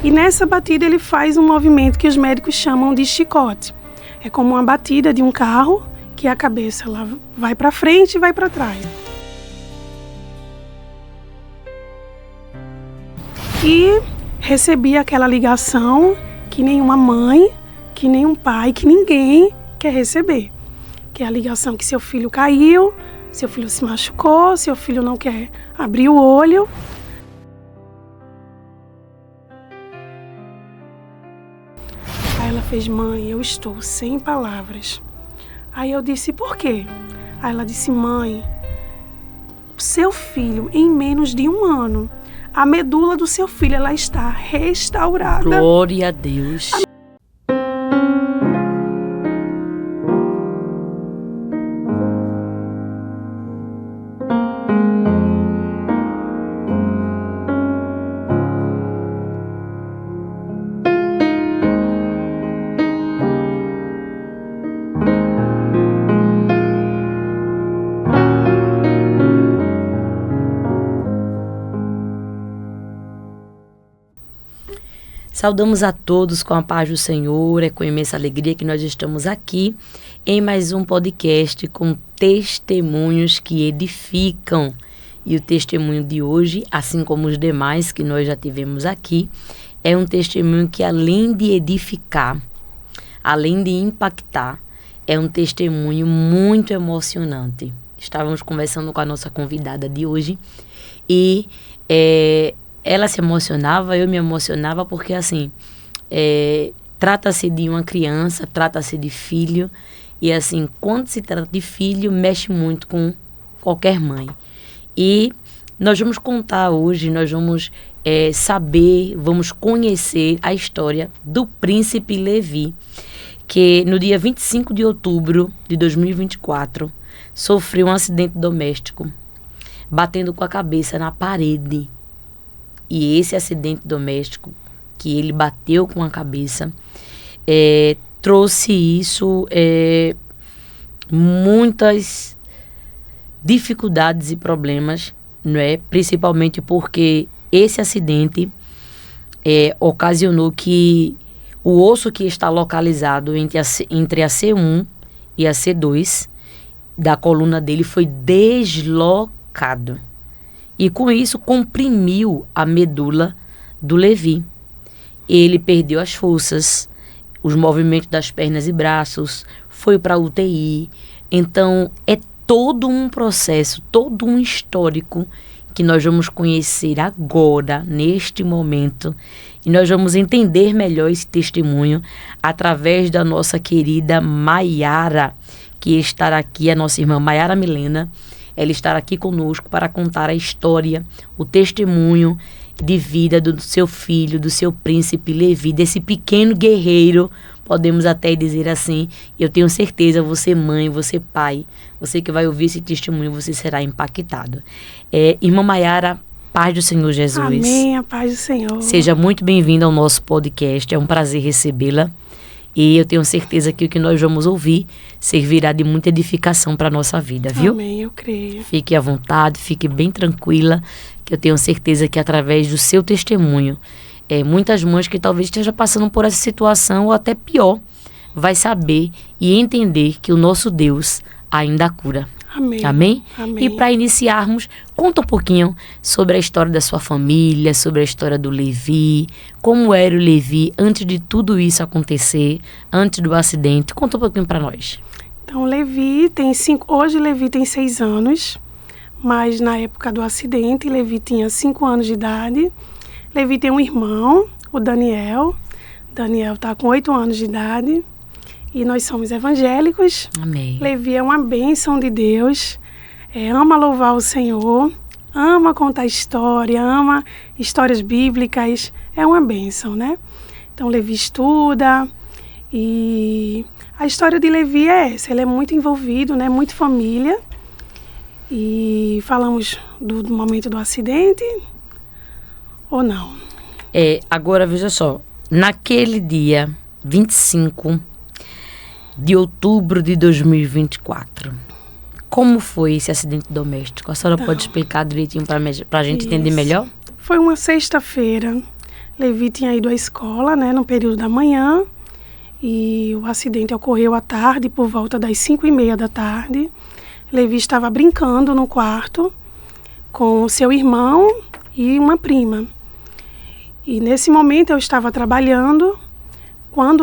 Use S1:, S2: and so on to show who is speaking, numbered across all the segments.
S1: E nessa batida ele faz um movimento que os médicos chamam de chicote. É como uma batida de um carro que a cabeça ela vai para frente e vai para trás. E recebi aquela ligação que nenhuma mãe, que nenhum pai, que ninguém quer receber. Que é a ligação que seu filho caiu, seu filho se machucou, seu filho não quer abrir o olho. Aí ela fez: mãe, eu estou sem palavras. Aí eu disse: por quê? Aí ela disse: mãe, seu filho, em menos de 1 ano, a medula do seu filho ela está restaurada.
S2: Glória a Deus. Saudamos a todos com a paz do Senhor, é com imensa alegria que nós estamos aqui em mais um podcast com testemunhos que edificam. E o testemunho de hoje, assim como os demais que nós já tivemos aqui, é um testemunho que, além de edificar, além de impactar, é um testemunho muito emocionante. Estávamos conversando com a nossa convidada de hoje e ela se emocionava, eu me emocionava, porque assim, trata-se de uma criança, trata-se de filho, e assim, quando se trata de filho, mexe muito com qualquer mãe. E nós vamos contar hoje, nós vamos saber, vamos conhecer a história do príncipe Levi, que no dia 25 de outubro de 2024, sofreu um acidente doméstico, batendo com a cabeça na parede. E esse acidente doméstico, que ele bateu com a cabeça, trouxe isso, muitas dificuldades e problemas, não é? Principalmente porque esse acidente ocasionou que o osso que está localizado entre a C1 e a C2 da coluna dele foi deslocado. E com isso comprimiu a medula do Levi. Ele perdeu as forças, os movimentos das pernas e braços, foi para a UTI. Então é todo um processo, todo um histórico que nós vamos conhecer agora, neste momento. E nós vamos entender melhor esse testemunho através da nossa querida Maiara, que estará aqui, a nossa irmã Maiara Milena. Ela estará aqui conosco para contar a história, o testemunho de vida do seu filho, do seu príncipe Levi, desse pequeno guerreiro, podemos até dizer assim. Eu tenho certeza, você mãe, você pai, você que vai ouvir esse testemunho, você será impactado. Irmã Maiara, paz do Senhor Jesus.
S1: Amém, a paz do Senhor.
S2: Seja muito bem-vinda ao nosso podcast, é um prazer recebê-la. E eu tenho certeza que o que nós vamos ouvir servirá de muita edificação para a nossa vida, viu?
S1: Amém, eu creio.
S2: Fique à vontade, fique bem tranquila, que eu tenho certeza que através do seu testemunho, muitas mães que talvez estejam passando por essa situação ou até pior, vai saber e entender que o nosso Deus ainda cura.
S1: Amém.
S2: Amém?
S1: Amém.
S2: E para iniciarmos, conta um pouquinho sobre a história da sua família, sobre a história do Levi, como era o Levi antes de tudo isso acontecer, antes do acidente. Conta um pouquinho para nós.
S1: Então, hoje Levi tem 6 anos, mas na época do acidente, Levi tinha 5 anos de idade. Levi tem um irmão, o Daniel. Daniel está com 8 anos de idade. E nós somos evangélicos.
S2: Amém.
S1: Levi é uma bênção de Deus. Ama louvar o Senhor. Ama contar história. Ama histórias bíblicas. É uma bênção, né? Então, Levi estuda. E a história de Levi é essa. Ele é muito envolvido, né? Muito família. E falamos do momento do acidente ou não?
S2: Agora, veja só. Naquele dia 25 de outubro de 2024. Como foi esse acidente doméstico? A senhora pode explicar direitinho para a gente entender melhor?
S1: Foi uma sexta-feira. Levi tinha ido à escola, né, no período da manhã, e o acidente ocorreu à tarde, por volta das 5h30 da tarde. Levi estava brincando no quarto com seu irmão e uma prima. E nesse momento eu estava trabalhando,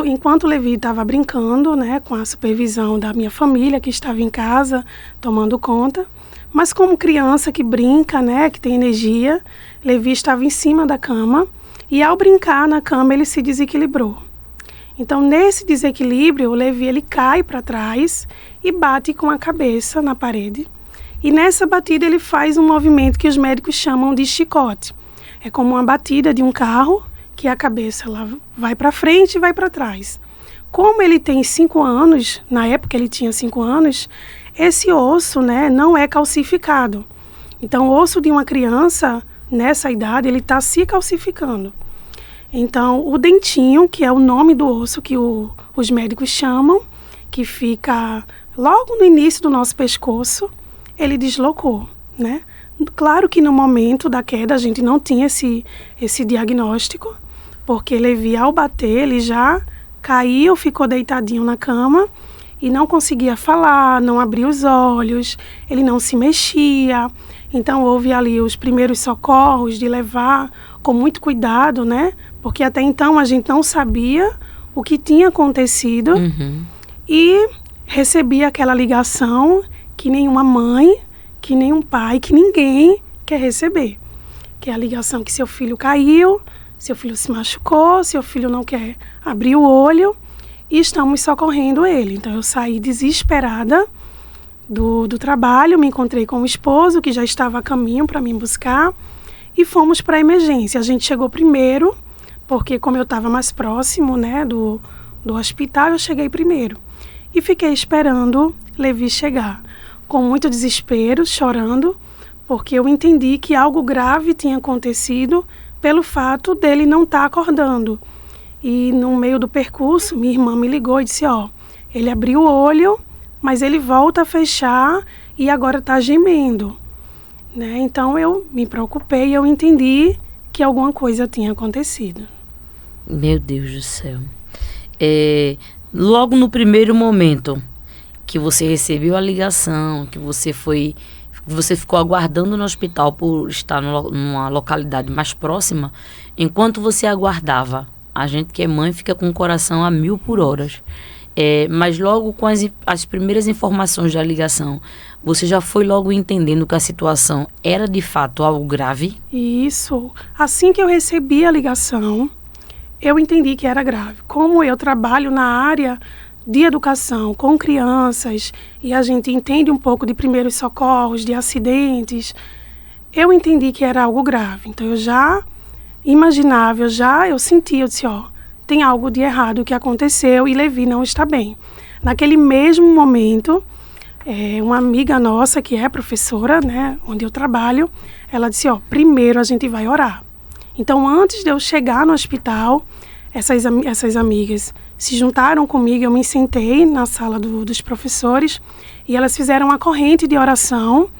S1: enquanto Levi estava brincando, né, com a supervisão da minha família, que estava em casa tomando conta. Mas como criança que brinca, né, que tem energia, Levi estava em cima da cama e ao brincar na cama ele se desequilibrou. Então nesse desequilíbrio o Levi ele cai para trás e bate com a cabeça na parede. E nessa batida ele faz um movimento que os médicos chamam de chicote. É como uma batida de um carro que a cabeça ela vai para frente e vai para trás. Como ele tem 5 anos, na época ele tinha 5 anos, esse osso, né, não é calcificado. Então, o osso de uma criança, nessa idade, ele está se calcificando. Então, o dentinho, que é o nome do osso que os médicos chamam, que fica logo no início do nosso pescoço, ele deslocou, né? Claro que no momento da queda a gente não tinha esse diagnóstico, porque Levi, ao bater, ele já caiu, ficou deitadinho na cama, e não conseguia falar, não abria os olhos, ele não se mexia. Então houve ali os primeiros socorros de levar com muito cuidado, né? Porque até então a gente não sabia o que tinha acontecido. E recebi aquela ligação que nenhuma mãe, que nenhum pai, que ninguém quer receber. Que é a ligação que seu filho caiu, seu filho se machucou, seu filho não quer abrir o olho. E estamos socorrendo ele. Então, eu saí desesperada do trabalho, me encontrei com o esposo, que já estava a caminho para me buscar, e fomos para a emergência. A gente chegou primeiro, porque como eu estava mais próximo, né, do hospital, eu cheguei primeiro. E fiquei esperando Levi chegar, com muito desespero, chorando, porque eu entendi que algo grave tinha acontecido pelo fato dele não estar acordando. E no meio do percurso, minha irmã me ligou e disse, ele abriu o olho, mas ele volta a fechar e agora está gemendo. Né? Então eu me preocupei e eu entendi que alguma coisa tinha acontecido.
S2: Meu Deus do céu. Logo no primeiro momento que você recebeu a ligação, que você ficou aguardando no hospital por estar numa localidade mais próxima, enquanto você aguardava, a gente que é mãe fica com o coração a 1000 por hora. Mas logo com as primeiras informações da ligação, você já foi logo entendendo que a situação era de fato algo grave?
S1: Isso. Assim que eu recebi a ligação, eu entendi que era grave. Como eu trabalho na área de educação com crianças e a gente entende um pouco de primeiros socorros, de acidentes, eu entendi que era algo grave. Então eu já imaginava, eu sentia, eu disse, tem algo de errado que aconteceu e Levi não está bem. Naquele mesmo momento, uma amiga nossa, que é professora, né, onde eu trabalho, ela disse, primeiro a gente vai orar. Então, antes de eu chegar no hospital, essas amigas se juntaram comigo, eu me sentei na sala dos professores e elas fizeram uma corrente de oração.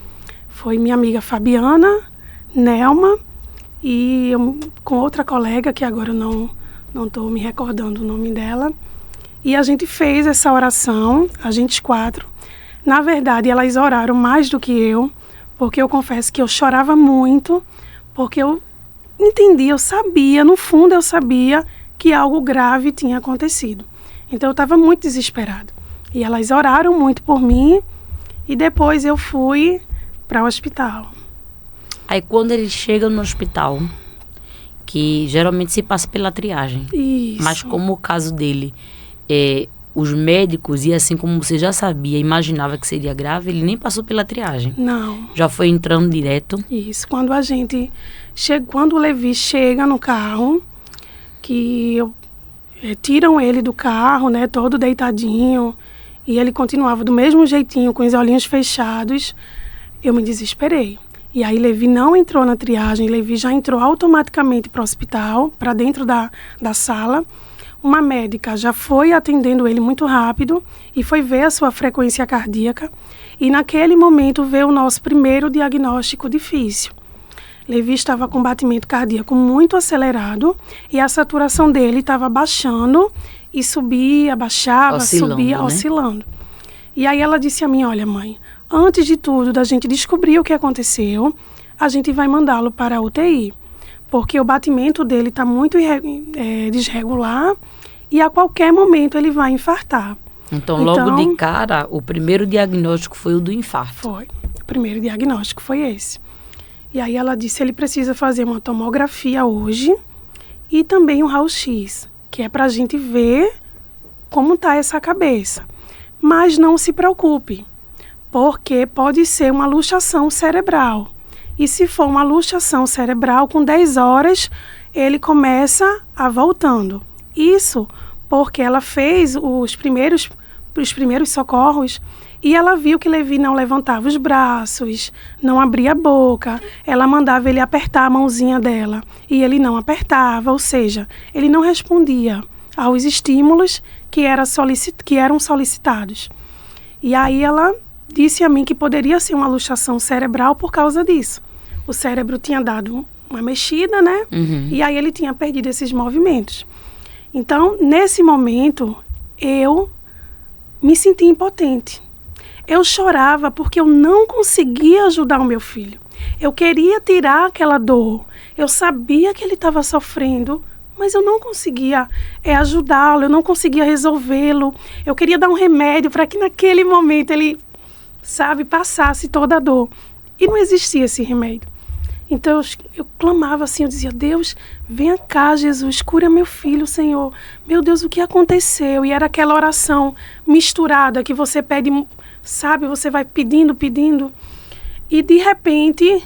S1: Foi minha amiga Fabiana, Nelma, e eu, com outra colega, que agora eu não estou me recordando o nome dela. E a gente fez essa oração, a gente 4. Na verdade, elas oraram mais do que eu, porque eu confesso que eu chorava muito, porque eu entendi, eu sabia, no fundo eu sabia que algo grave tinha acontecido. Então eu estava muito desesperada. E elas oraram muito por mim e depois eu fui para o hospital.
S2: Aí quando ele chega no hospital, que geralmente se passa pela triagem.
S1: Isso.
S2: Mas como o caso dele, os médicos, e assim como você já sabia, imaginava que seria grave, ele nem passou pela triagem.
S1: Não.
S2: Já foi entrando direto.
S1: Isso. Quando o Levi chega no carro, que tiram ele do carro, né, todo deitadinho, e ele continuava do mesmo jeitinho, com os olhinhos fechados, eu me desesperei. E aí Levi não entrou na triagem, Levi já entrou automaticamente para o hospital, para dentro da sala. Uma médica já foi atendendo ele muito rápido e foi ver a sua frequência cardíaca. E naquele momento veio o nosso primeiro diagnóstico difícil. Levi estava com batimento cardíaco muito acelerado e a saturação dele estava baixando e subia, baixava, subia,
S2: né?
S1: oscilando. E aí ela disse a mim, olha mãe, antes de tudo, da gente descobrir o que aconteceu, a gente vai mandá-lo para a UTI, porque o batimento dele está muito desregular e a qualquer momento ele vai infartar.
S2: Então, logo de cara, o primeiro diagnóstico foi o do infarto.
S1: Foi. O primeiro diagnóstico foi esse. E aí ela disse, ele precisa fazer uma tomografia hoje e também um raio-x, que é para a gente ver como está essa cabeça. Mas não se preocupe, porque pode ser uma luxação cerebral. E se for uma luxação cerebral, com 10 horas, ele começa a voltando. Isso porque ela fez os primeiros socorros e ela viu que Levi não levantava os braços, não abria a boca, ela mandava ele apertar a mãozinha dela e ele não apertava, ou seja, ele não respondia aos estímulos que eram solicitados. E aí ela disse a mim que poderia ser uma luxação cerebral por causa disso. O cérebro tinha dado uma mexida, né?
S2: Uhum.
S1: E aí ele tinha perdido esses movimentos. Então, nesse momento, eu me senti impotente. Eu chorava porque eu não conseguia ajudar o meu filho. Eu queria tirar aquela dor. Eu sabia que ele estava sofrendo, mas eu não conseguia ajudá-lo, eu não conseguia resolvê-lo. Eu queria dar um remédio para que naquele momento ele, passasse toda a dor. E não existia esse remédio. Então eu clamava assim, eu dizia, Deus, venha cá, Jesus, cura meu filho, Senhor. Meu Deus, o que aconteceu? E era aquela oração misturada que você pede, você vai pedindo. E de repente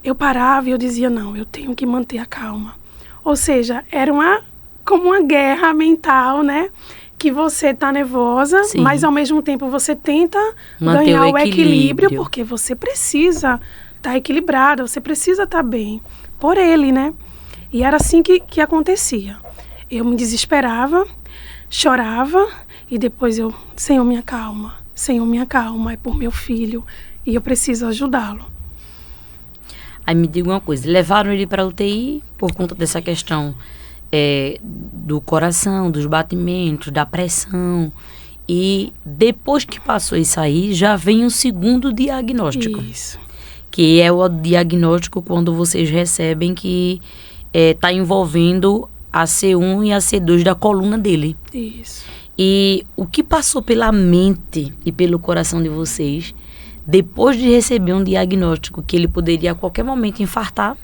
S1: eu parava e eu dizia, não, eu tenho que manter a calma. Ou seja, era como uma guerra mental, né? Que você está nervosa, sim, mas ao mesmo tempo você tenta
S2: manter
S1: ganhar o equilíbrio, porque você precisa estar equilibrada, você precisa estar bem por ele, né? E era assim que acontecia. Eu me desesperava, chorava e depois Senhor, me acalma, é por meu filho e eu preciso ajudá-lo.
S2: Aí me diga uma coisa, levaram ele para a UTI por conta dessa questão do coração, dos batimentos, da pressão. E depois que passou isso aí, já vem o segundo diagnóstico.
S1: Isso.
S2: Que é o diagnóstico quando vocês recebem que está envolvendo a C1 e a C2 da coluna dele.
S1: Isso.
S2: E o que passou pela mente e pelo coração de vocês depois de receber um diagnóstico que ele poderia a qualquer momento infartar?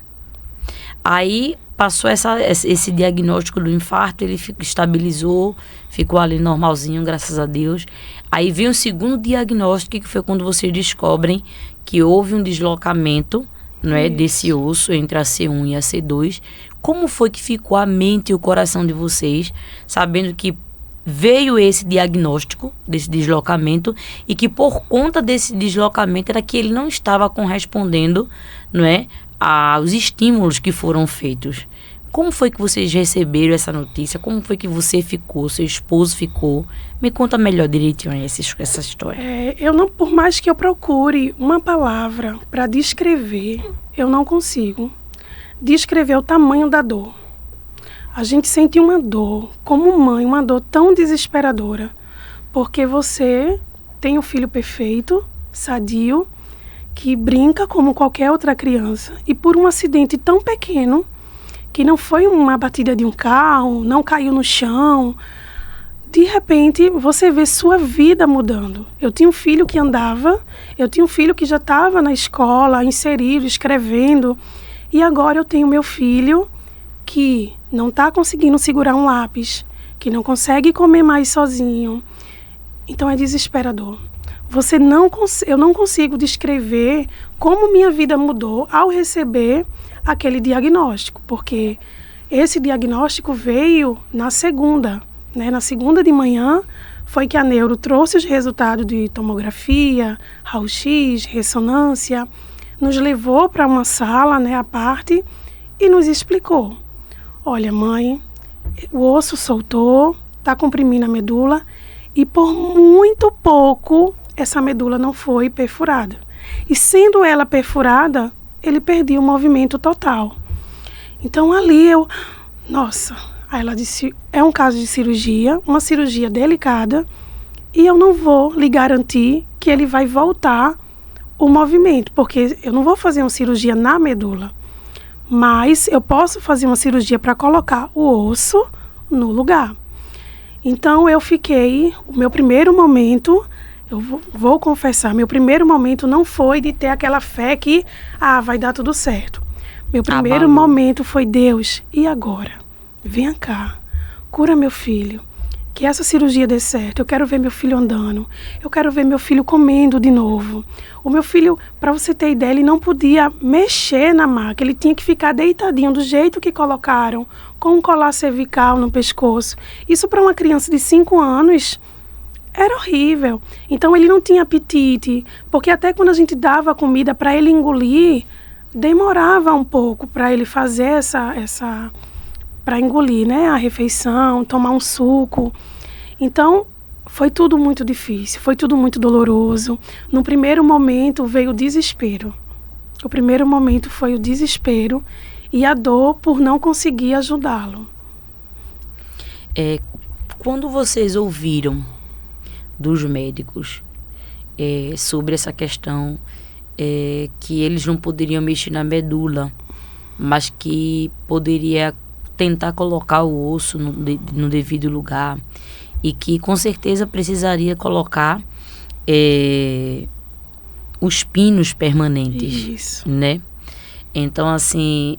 S2: Aí passou esse diagnóstico do infarto, ele estabilizou, ficou ali normalzinho, graças a Deus. Aí vem o segundo diagnóstico, que foi quando vocês descobrem que houve um deslocamento, não é, desse osso entre a C1 e a C2. Como foi que ficou a mente e o coração de vocês, sabendo que veio esse diagnóstico desse deslocamento e que por conta desse deslocamento era que ele não estava correspondendo, não é, aos estímulos que foram feitos? Como foi que vocês receberam essa notícia? Como foi que você ficou, seu esposo ficou? Me conta melhor direitinho essa história.
S1: Por mais que eu procure uma palavra para descrever, eu não consigo descrever o tamanho da dor. A gente sente uma dor, como mãe, uma dor tão desesperadora, porque você tem um filho perfeito, sadio, que brinca como qualquer outra criança, e por um acidente tão pequeno, que não foi uma batida de um carro, não caiu no chão, de repente você vê sua vida mudando. Eu tinha um filho que andava, eu tinha um filho que já estava na escola, inserido, escrevendo, e agora eu tenho meu filho que não está conseguindo segurar um lápis, que não consegue comer mais sozinho. Então é desesperador. Eu não consigo descrever como minha vida mudou ao receber aquele diagnóstico, porque esse diagnóstico veio na segunda, né? Na segunda de manhã foi que a neuro trouxe os resultados de tomografia, raio-x, ressonância, nos levou para uma sala, né, à parte, e nos explicou: olha, mãe, o osso soltou, está comprimindo a medula e por muito pouco essa medula não foi perfurada. E sendo ela perfurada, ele perdia o movimento total. Então ali nossa, aí ela disse, é um caso de cirurgia, uma cirurgia delicada, e eu não vou lhe garantir que ele vai voltar o movimento, porque eu não vou fazer uma cirurgia na medula, mas eu posso fazer uma cirurgia para colocar o osso no lugar. Então eu fiquei, o meu primeiro momento, eu vou confessar, meu primeiro momento não foi de ter aquela fé que, vai dar tudo certo. Meu primeiro momento foi, Deus, e agora? Venha cá, cura meu filho, que essa cirurgia dê certo, eu quero ver meu filho andando, eu quero ver meu filho comendo de novo. O meu filho, para você ter ideia, ele não podia mexer na maca, ele tinha que ficar deitadinho do jeito que colocaram, com um colar cervical no pescoço. Isso para uma criança de 5 anos era horrível. Então ele não tinha apetite, porque até quando a gente dava comida para ele engolir, demorava um pouco para ele fazer para engolir, né, a refeição, tomar um suco. Então, foi tudo muito difícil, foi tudo muito doloroso. No primeiro momento veio o desespero. O primeiro momento foi o desespero e a dor por não conseguir ajudá-lo.
S2: Quando vocês ouviram dos médicos sobre essa questão, que eles não poderiam mexer na medula, mas que poderia tentar colocar o osso no devido lugar, e que com certeza precisaria colocar os pinos permanentes.
S1: Isso.
S2: Né? Então, assim,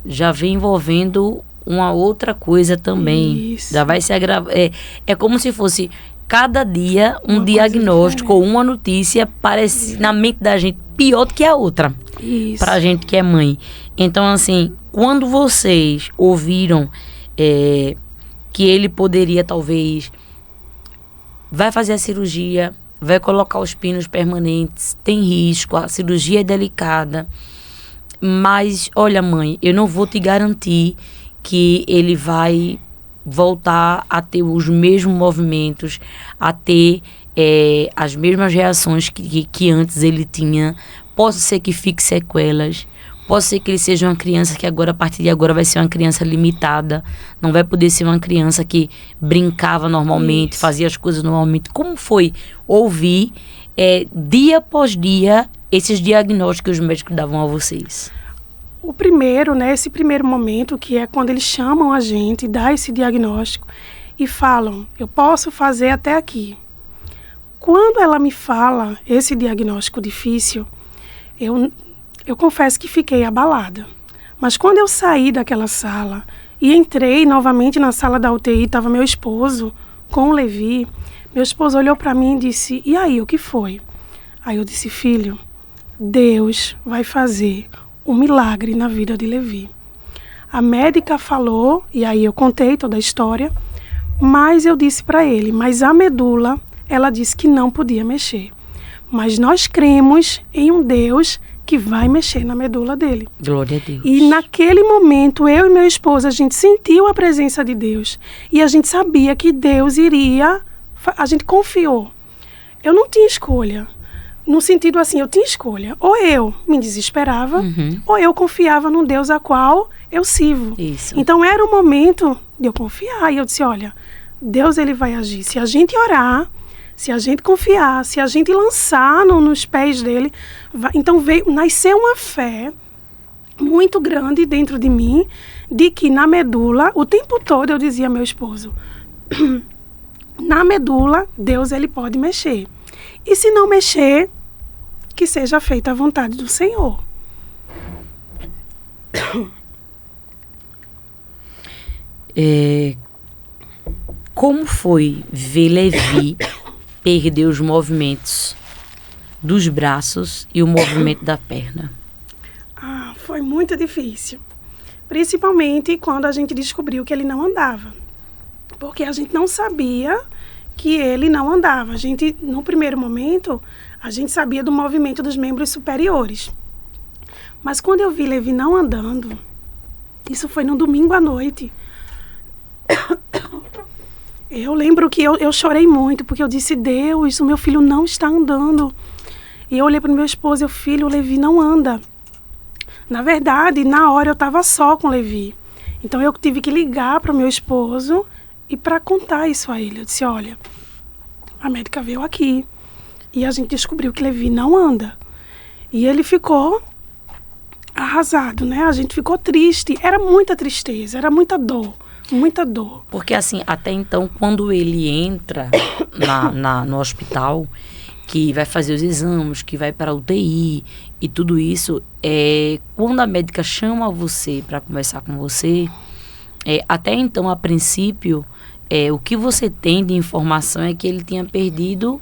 S2: já vem envolvendo uma outra coisa também.
S1: Isso.
S2: Já vai se agravar. É como se fosse cada dia um diagnóstico ou uma notícia parece na mente da gente pior do que a outra.
S1: Isso.
S2: Pra gente que é mãe. Então, assim, quando vocês ouviram que ele poderia, talvez, vai fazer a cirurgia, vai colocar os pinos permanentes, tem risco, a cirurgia é delicada, mas, olha, mãe, eu não vou te garantir que ele vai voltar a ter os mesmos movimentos, a ter as mesmas reações que antes ele tinha. Pode ser que fique sequelas, pode ser que ele seja uma criança que agora, a partir de agora, vai ser uma criança limitada, não vai poder ser uma criança que brincava normalmente, fazia as coisas normalmente. Como foi ouvir, dia após dia, esses diagnósticos que os médicos davam a vocês?
S1: O primeiro, né, esse primeiro momento, que é quando eles chamam a gente, dá esse diagnóstico e falam, eu posso fazer até aqui. Quando ela me fala esse diagnóstico difícil, eu confesso que fiquei abalada. Mas quando eu saí daquela sala e entrei novamente na sala da UTI, estava meu esposo com o Levi, meu esposo olhou para mim e disse, e aí, o que foi? Aí eu disse, filho, Deus vai fazer um milagre na vida de Levi. A médica falou, e aí eu contei toda a história, mas eu disse para ele, mas a medula, ela disse que não podia mexer. Mas nós cremos em um Deus que vai mexer na medula dele.
S2: Glória a Deus.
S1: E naquele momento, eu e meu esposo, a gente sentiu a presença de Deus. E a gente sabia que Deus iria, a gente confiou. Eu não tinha escolha. No sentido assim, eu tinha escolha. Ou eu me desesperava, ou eu confiava no Deus a qual eu sirvo.
S2: Isso.
S1: Então era o momento de eu confiar. E eu disse, olha, Deus ele vai agir. Se a gente orar, se a gente confiar, se a gente lançar nos pés dele, então nasceu uma fé muito grande dentro de mim, de que na medula, o tempo todo eu dizia ao meu esposo, na medula, Deus ele pode mexer. E se não mexer, que seja feita a vontade do Senhor.
S2: Como foi ver Levi perder os movimentos dos braços e o movimento da perna?
S1: Foi muito difícil. Principalmente quando a gente descobriu que ele não andava. Porque a gente não sabia que ele não andava. A gente, no primeiro momento, a gente sabia do movimento dos membros superiores. Mas quando eu vi Levi não andando, isso foi no domingo à noite, eu lembro que eu chorei muito, porque eu disse, Deus, o meu filho não está andando. E eu olhei para o meu esposo, filho, o Levi não anda. Na verdade, na hora eu estava só com o Levi. Então eu tive que ligar para o meu esposo e para contar isso a ele. Eu disse, olha, a médica veio aqui e a gente descobriu que Levi não anda. E ele ficou arrasado, né? A gente ficou triste. Era muita tristeza, era muita dor. Muita dor.
S2: Porque assim, até então, quando ele entra no hospital, que vai fazer os exames, que vai para a UTI e tudo isso, quando a médica chama você para conversar com você, até então, a princípio, o que você tem de informação é que ele tinha perdido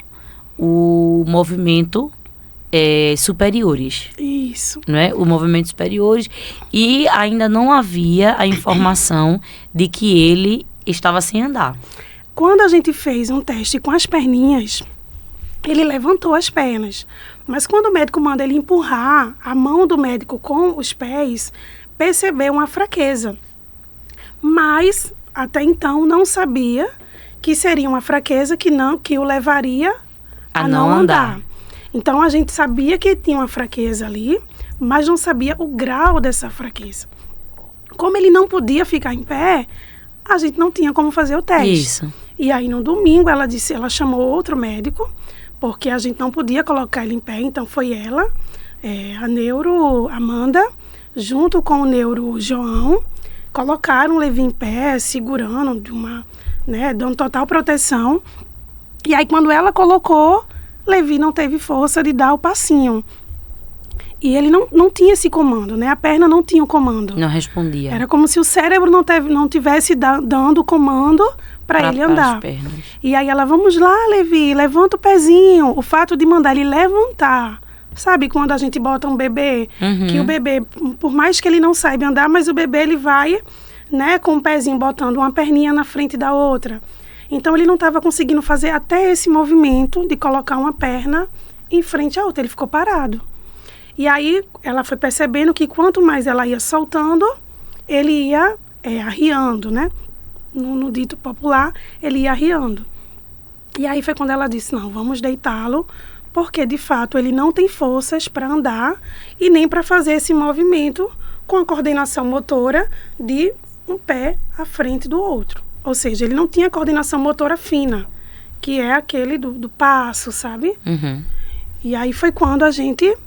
S2: o movimento superiores.
S1: Isso.
S2: Né? O movimento superiores, e ainda não havia a informação de que ele estava sem andar.
S1: Quando a gente fez um teste com as perninhas, ele levantou as pernas. Mas quando o médico manda ele empurrar a mão do médico com os pés, percebeu uma fraqueza. Mas, até então, não sabia que seria uma fraqueza que o levaria a não andar. Então, a gente sabia que tinha uma fraqueza ali, mas não sabia o grau dessa fraqueza. Como ele não podia ficar em pé, a gente não tinha como fazer o teste.
S2: Isso.
S1: E aí, no domingo, ela chamou outro médico, porque a gente não podia colocar ele em pé. Então, foi ela, a neuro Amanda, junto com o neuro João, colocaram o Levi em pé, segurando, dando total proteção. E aí, quando ela colocou, Levi não teve força de dar o passinho. E ele não tinha esse comando, né? A perna não tinha o comando.
S2: Não respondia.
S1: Era como se o cérebro não tivesse dando o comando para ele andar.
S2: As pernas.
S1: E aí ela, vamos lá, Levi, levanta o pezinho. O fato de mandar ele levantar. Sabe quando a gente bota um bebê, que o bebê, por mais que ele não saiba andar, mas o bebê ele vai, né, com o pezinho botando uma perninha na frente da outra. Então ele não estava conseguindo fazer até esse movimento de colocar uma perna em frente à outra. Ele ficou parado. E aí ela foi percebendo que quanto mais ela ia soltando, ele ia arriando, né? No dito popular, ele ia arriando. E aí foi quando ela disse, não, vamos deitá-lo, porque de fato ele não tem forças para andar e nem para fazer esse movimento com a coordenação motora de um pé à frente do outro. Ou seja, ele não tinha coordenação motora fina, que é aquele do passo, sabe?
S2: Uhum.
S1: E aí foi quando a gente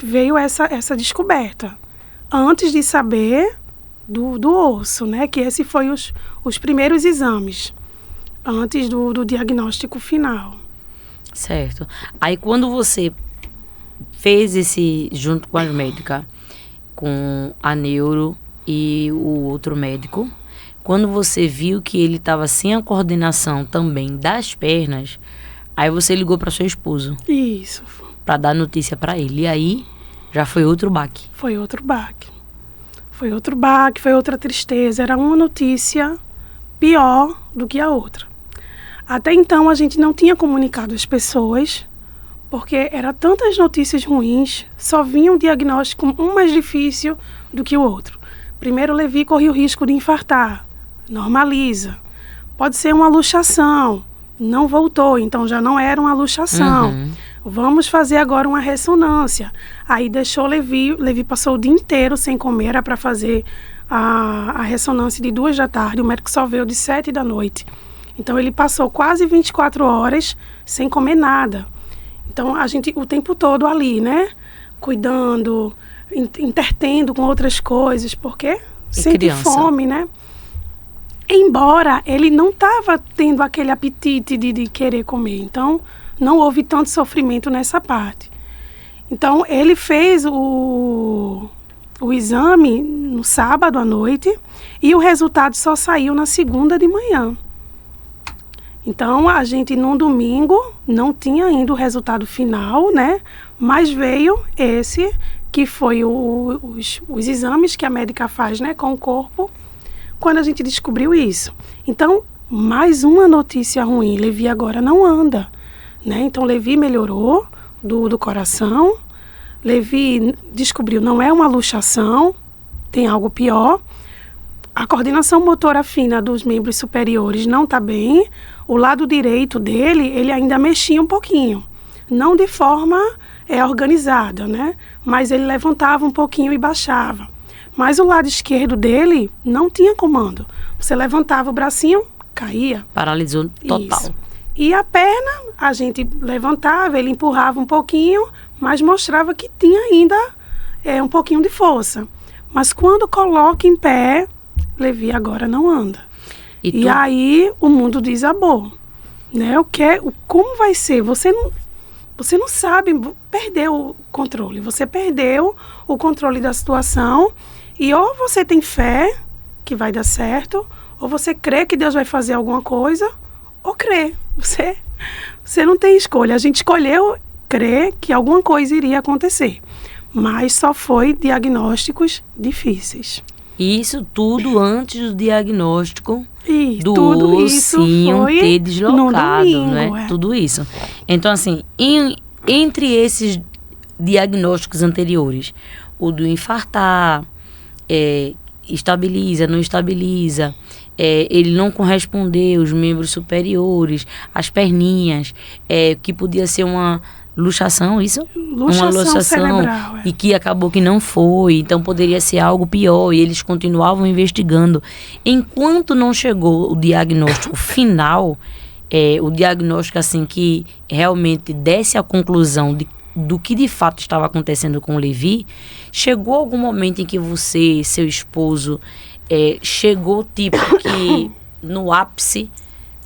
S1: veio essa descoberta. Antes de saber do osso, né? Que esse foi os primeiros exames, antes do diagnóstico final.
S2: Certo. Aí quando você fez esse, junto com a médica, com a neuro e o outro médico, quando você viu que ele estava sem a coordenação também das pernas, aí você ligou para seu esposo.
S1: Isso.
S2: Para dar notícia para ele. E aí já foi outro baque.
S1: Foi outro baque. Foi outro baque, foi outra tristeza. Era uma notícia pior do que a outra. Até então a gente não tinha comunicado às pessoas, porque eram tantas notícias ruins, só vinha um diagnóstico um mais difícil do que o outro. Primeiro, Levi corria o risco de infartar. Normaliza. Pode ser uma luxação. Não voltou, então já não era uma luxação.
S2: Uhum.
S1: Vamos fazer agora uma ressonância. Aí deixou Levi passou o dia inteiro sem comer, era para fazer a ressonância de 2 da tarde, o médico só veio de 7 da noite. Então ele passou quase 24 horas sem comer nada. Então a gente o tempo todo ali, né? Cuidando, intertendo com outras coisas, porque sente fome, né? Embora ele não estava tendo aquele apetite de querer comer, então não houve tanto sofrimento nessa parte. Então ele fez o exame no sábado à noite e o resultado só saiu na segunda de manhã. Então a gente no domingo não tinha ainda o resultado final, né? Mas veio esse que foi os exames que a médica faz, né, com o corpo, quando a gente descobriu isso. Então, mais uma notícia ruim, Levi agora não anda, né? Então, Levi melhorou do coração, Levi descobriu, não é uma luxação, tem algo pior. A coordenação motora fina dos membros superiores não está bem, o lado direito dele, ele ainda mexia um pouquinho, não de forma organizada, né? Mas ele levantava um pouquinho e baixava. Mas o lado esquerdo dele não tinha comando. Você levantava o bracinho, caía.
S2: Paralisou total.
S1: Isso. E a perna, a gente levantava, ele empurrava um pouquinho, mas mostrava que tinha ainda um pouquinho de força. Mas quando coloca em pé, Levi agora não anda. E aí o mundo desabou. Né? Como vai ser? Você não sabe, perdeu o controle. Você perdeu o controle da situação e ou você tem fé que vai dar certo, ou você crê que Deus vai fazer alguma coisa, ou crê. Você não tem escolha. A gente escolheu crer que alguma coisa iria acontecer, mas só foi diagnósticos difíceis.
S2: Isso tudo antes do diagnóstico do
S1: tudo isso
S2: ossinho
S1: foi
S2: ter deslocado,
S1: no domingo,
S2: né? Tudo isso. Então, assim, entre esses diagnósticos anteriores, o do infartar, estabiliza, não estabiliza, ele não correspondeu, os membros superiores, as perninhas, que podia ser uma luxação, isso? Uma luxação cerebral, e que acabou que não foi, então poderia ser algo pior, e eles continuavam investigando. Enquanto não chegou o diagnóstico final, o diagnóstico assim que realmente desse a conclusão do que de fato estava acontecendo com o Levi, chegou algum momento em que você, seu esposo, chegou tipo que no ápice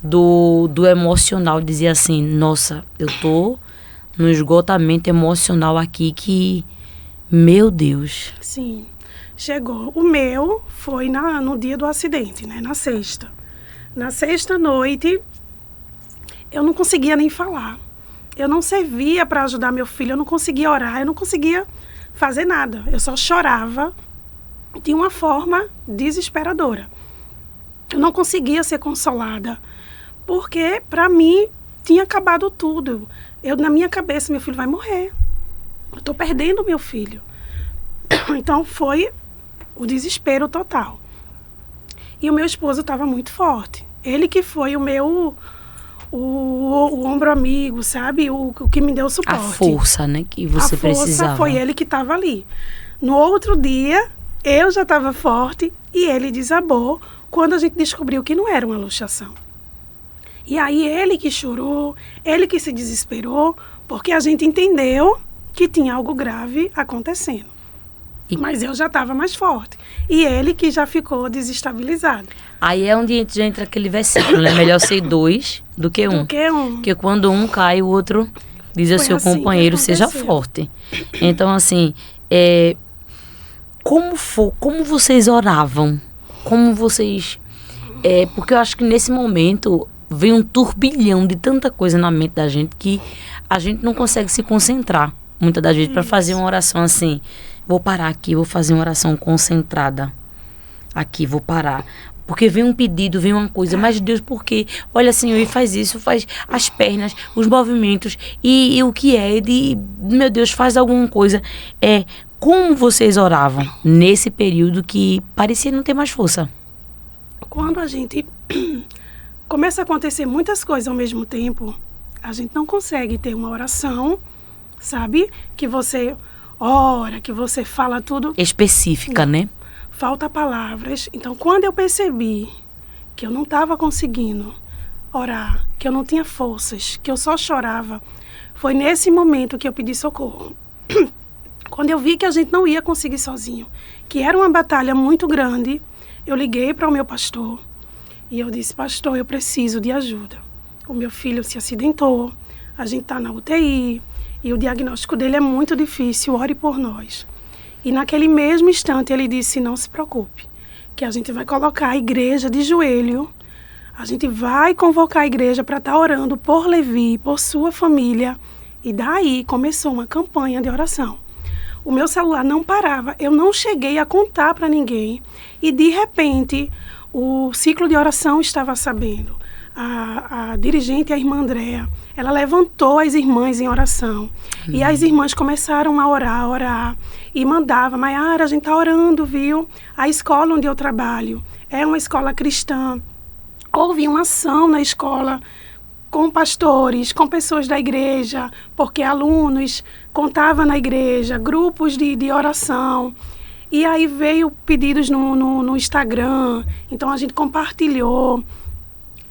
S2: do emocional, dizia assim, nossa, eu tô no esgotamento emocional aqui que, meu Deus.
S1: Sim, chegou. O meu foi no dia do acidente, né? Na sexta. Na sexta noite, eu não conseguia nem falar. Eu não servia para ajudar meu filho, eu não conseguia orar, eu não conseguia fazer nada. Eu só chorava de uma forma desesperadora. Eu não conseguia ser consolada, porque para mim tinha acabado tudo. Na minha cabeça, meu filho vai morrer. Eu estou perdendo meu filho. Então foi o desespero total. E o meu esposo estava muito forte. Ele que foi o ombro amigo, sabe? O que me deu suporte.
S2: A força, né? Que você precisava.
S1: A força foi ele que estava ali. No outro dia, eu já estava forte e ele desabou quando a gente descobriu que não era uma luxação. E aí ele que chorou, ele que se desesperou, porque a gente entendeu que tinha algo grave acontecendo. Mas eu já estava mais forte. E ele que já ficou desestabilizado. Aí
S2: é onde já entra aquele versículo, né? Melhor ser dois do que um. Porque quando um cai, o outro diz ao seu companheiro, seja forte. Então, assim, como vocês oravam? Como vocês... porque eu acho que nesse momento vem um turbilhão de tanta coisa na mente da gente que a gente não consegue se concentrar, muitas das vezes, para fazer uma oração assim. Vou parar aqui, vou fazer uma oração concentrada. Aqui, vou parar. Porque vem um pedido, vem uma coisa. Mas Deus, por quê? Olha, Senhor, e faz isso, faz as pernas, os movimentos. E o que é? Meu Deus, faz alguma coisa. Como vocês oravam nesse período que parecia não ter mais força?
S1: Quando a gente começa a acontecer muitas coisas ao mesmo tempo, a gente não consegue ter uma oração, sabe? Que você ora, que você fala tudo.
S2: Específica, né?
S1: Falta palavras. Então, quando eu percebi que eu não estava conseguindo orar, que eu não tinha forças, que eu só chorava, foi nesse momento que eu pedi socorro. Quando eu vi que a gente não ia conseguir sozinho, que era uma batalha muito grande, eu liguei para o meu pastor e eu disse, pastor, eu preciso de ajuda. O meu filho se acidentou, a gente está na UTI e o diagnóstico dele é muito difícil, ore por nós. E naquele mesmo instante ele disse, não se preocupe, que a gente vai colocar a igreja de joelho, a gente vai convocar a igreja para estar orando por Levi, por sua família. E daí começou uma campanha de oração. O meu celular não parava, eu não cheguei a contar para ninguém. E de repente, o ciclo de oração estava sabendo. A dirigente, a irmã Andréa, ela levantou as irmãs em oração. E as irmãs começaram a orar. E mandava, Maiara, a gente está orando, viu? A escola onde eu trabalho é uma escola cristã. Houve uma ação na escola com pastores, com pessoas da igreja, porque alunos contava na igreja, grupos de oração. E aí veio pedidos no Instagram, então a gente compartilhou.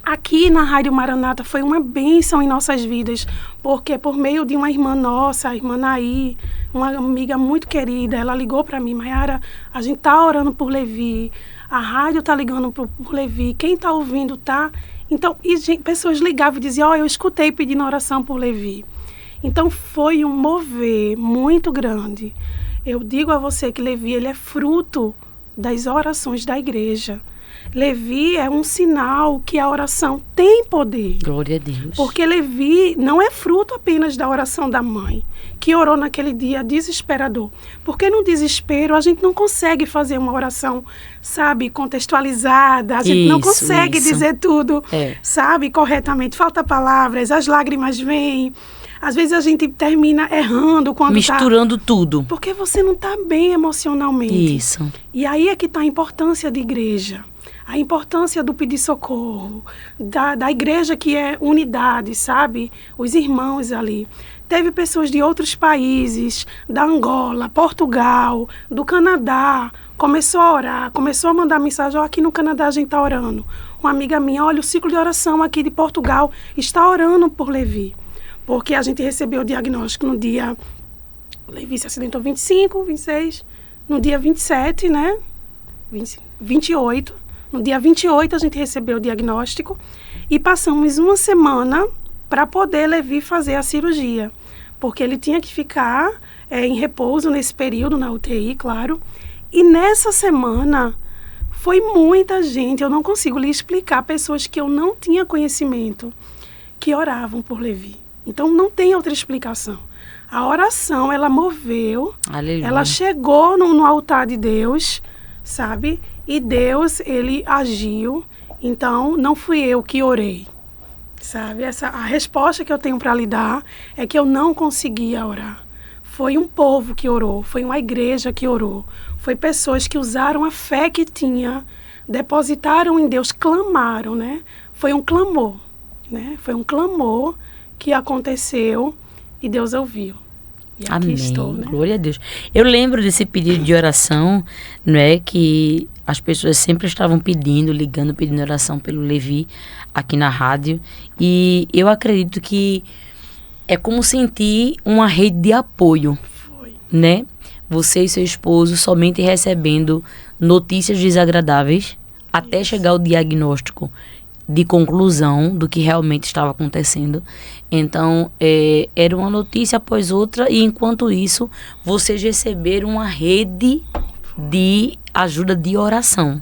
S1: Aqui na Rádio Maranata foi uma bênção em nossas vidas, porque por meio de uma irmã nossa, a irmã Naí, uma amiga muito querida, ela ligou para mim: Mayara, a gente tá orando por Levi, a rádio tá ligando por Levi, quem tá ouvindo tá... Então, pessoas ligavam e diziam: eu escutei pedindo oração por Levi. Então foi um mover muito grande. Eu digo a você que Levi, ele é fruto das orações da igreja. Levi é um sinal que a oração tem poder.
S2: Glória a Deus.
S1: Porque Levi não é fruto apenas da oração da mãe, que orou naquele dia desesperador. Porque no desespero a gente não consegue fazer uma oração, sabe, contextualizada. A gente não consegue dizer tudo, sabe, corretamente. Falta palavras, as lágrimas vêm. Às vezes a gente termina errando quando
S2: misturando tudo.
S1: Porque você não está bem emocionalmente.
S2: Isso.
S1: E aí é que está a importância da igreja. A importância do pedir socorro, da igreja que é unidade, sabe? Os irmãos ali. Teve pessoas de outros países, da Angola, Portugal, do Canadá, começou a orar, começou a mandar mensagem: aqui no Canadá a gente está orando. Uma amiga minha: olha, o ciclo de oração aqui de Portugal está orando por Levi. Porque a gente recebeu o diagnóstico no dia... Levi se acidentou 25, 26, no dia 27, né? 28. No dia 28 a gente recebeu o diagnóstico e passamos uma semana para poder Levi fazer a cirurgia. Porque ele tinha que ficar em repouso nesse período, na UTI, claro. E nessa semana foi muita gente, eu não consigo lhe explicar, pessoas que eu não tinha conhecimento, que oravam por Levi. Então não tem outra explicação. A oração, ela moveu,
S2: Aleluia. Ela
S1: chegou no altar de Deus, sabe? E Deus, ele agiu. Então não fui eu que orei, sabe? A resposta que eu tenho para lhe dar é que eu não conseguia orar. Foi um povo que orou, foi uma igreja que orou, foi pessoas que usaram a fé que tinha, depositaram em Deus, clamaram, né? Foi um clamor, né? Foi um clamor que aconteceu e Deus ouviu. E aqui
S2: Amém.
S1: Estou, né?
S2: Glória a Deus. Eu lembro desse pedido de oração, não é, que as pessoas sempre estavam pedindo, ligando, pedindo oração pelo Levi aqui na rádio. E eu acredito que é como sentir uma rede de apoio.
S1: Foi.
S2: Né? Você e seu esposo somente recebendo notícias desagradáveis até chegar o diagnóstico de conclusão do que realmente estava acontecendo. Então, era uma notícia após outra, e enquanto isso, vocês receberam uma rede de ajuda de oração.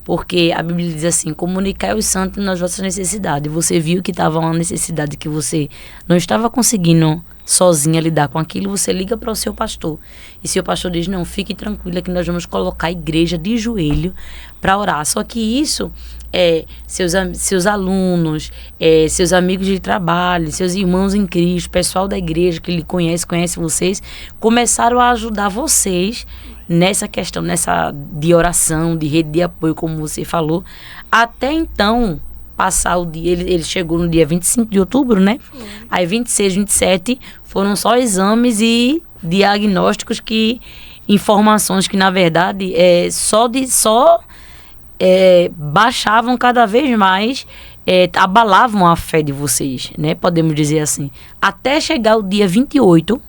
S2: Porque a Bíblia diz assim: comunicai aos santos nas vossas necessidades. Você viu que estava uma necessidade que você não estava conseguindo sozinha lidar com aquilo, você liga para o seu pastor. E seu pastor diz: não, fique tranquila que nós vamos colocar a igreja de joelho para orar. Só que isso, seus alunos, seus amigos de trabalho, seus irmãos em Cristo, pessoal da igreja que lhe conhece vocês, começaram a ajudar vocês nessa questão, de oração, de rede de apoio, como você falou. Até então, passar o dia, ele chegou no dia 25 de outubro, né? Aí 26, 27 foram só exames e diagnósticos, informações que na verdade baixavam cada vez mais, abalavam a fé de vocês, né? Podemos dizer assim. Até chegar o dia 28,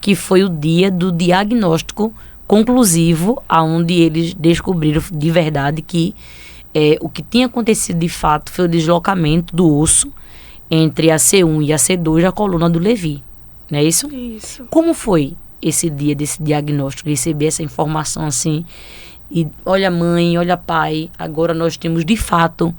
S2: que foi o dia do diagnóstico conclusivo, aonde eles descobriram de verdade que o que tinha acontecido de fato foi o deslocamento do osso entre a C1 e a C2 da coluna do Levi. Não é isso?
S1: Isso.
S2: Como foi esse dia desse diagnóstico, receber essa informação assim? E olha, mãe, olha, pai, agora nós temos de fato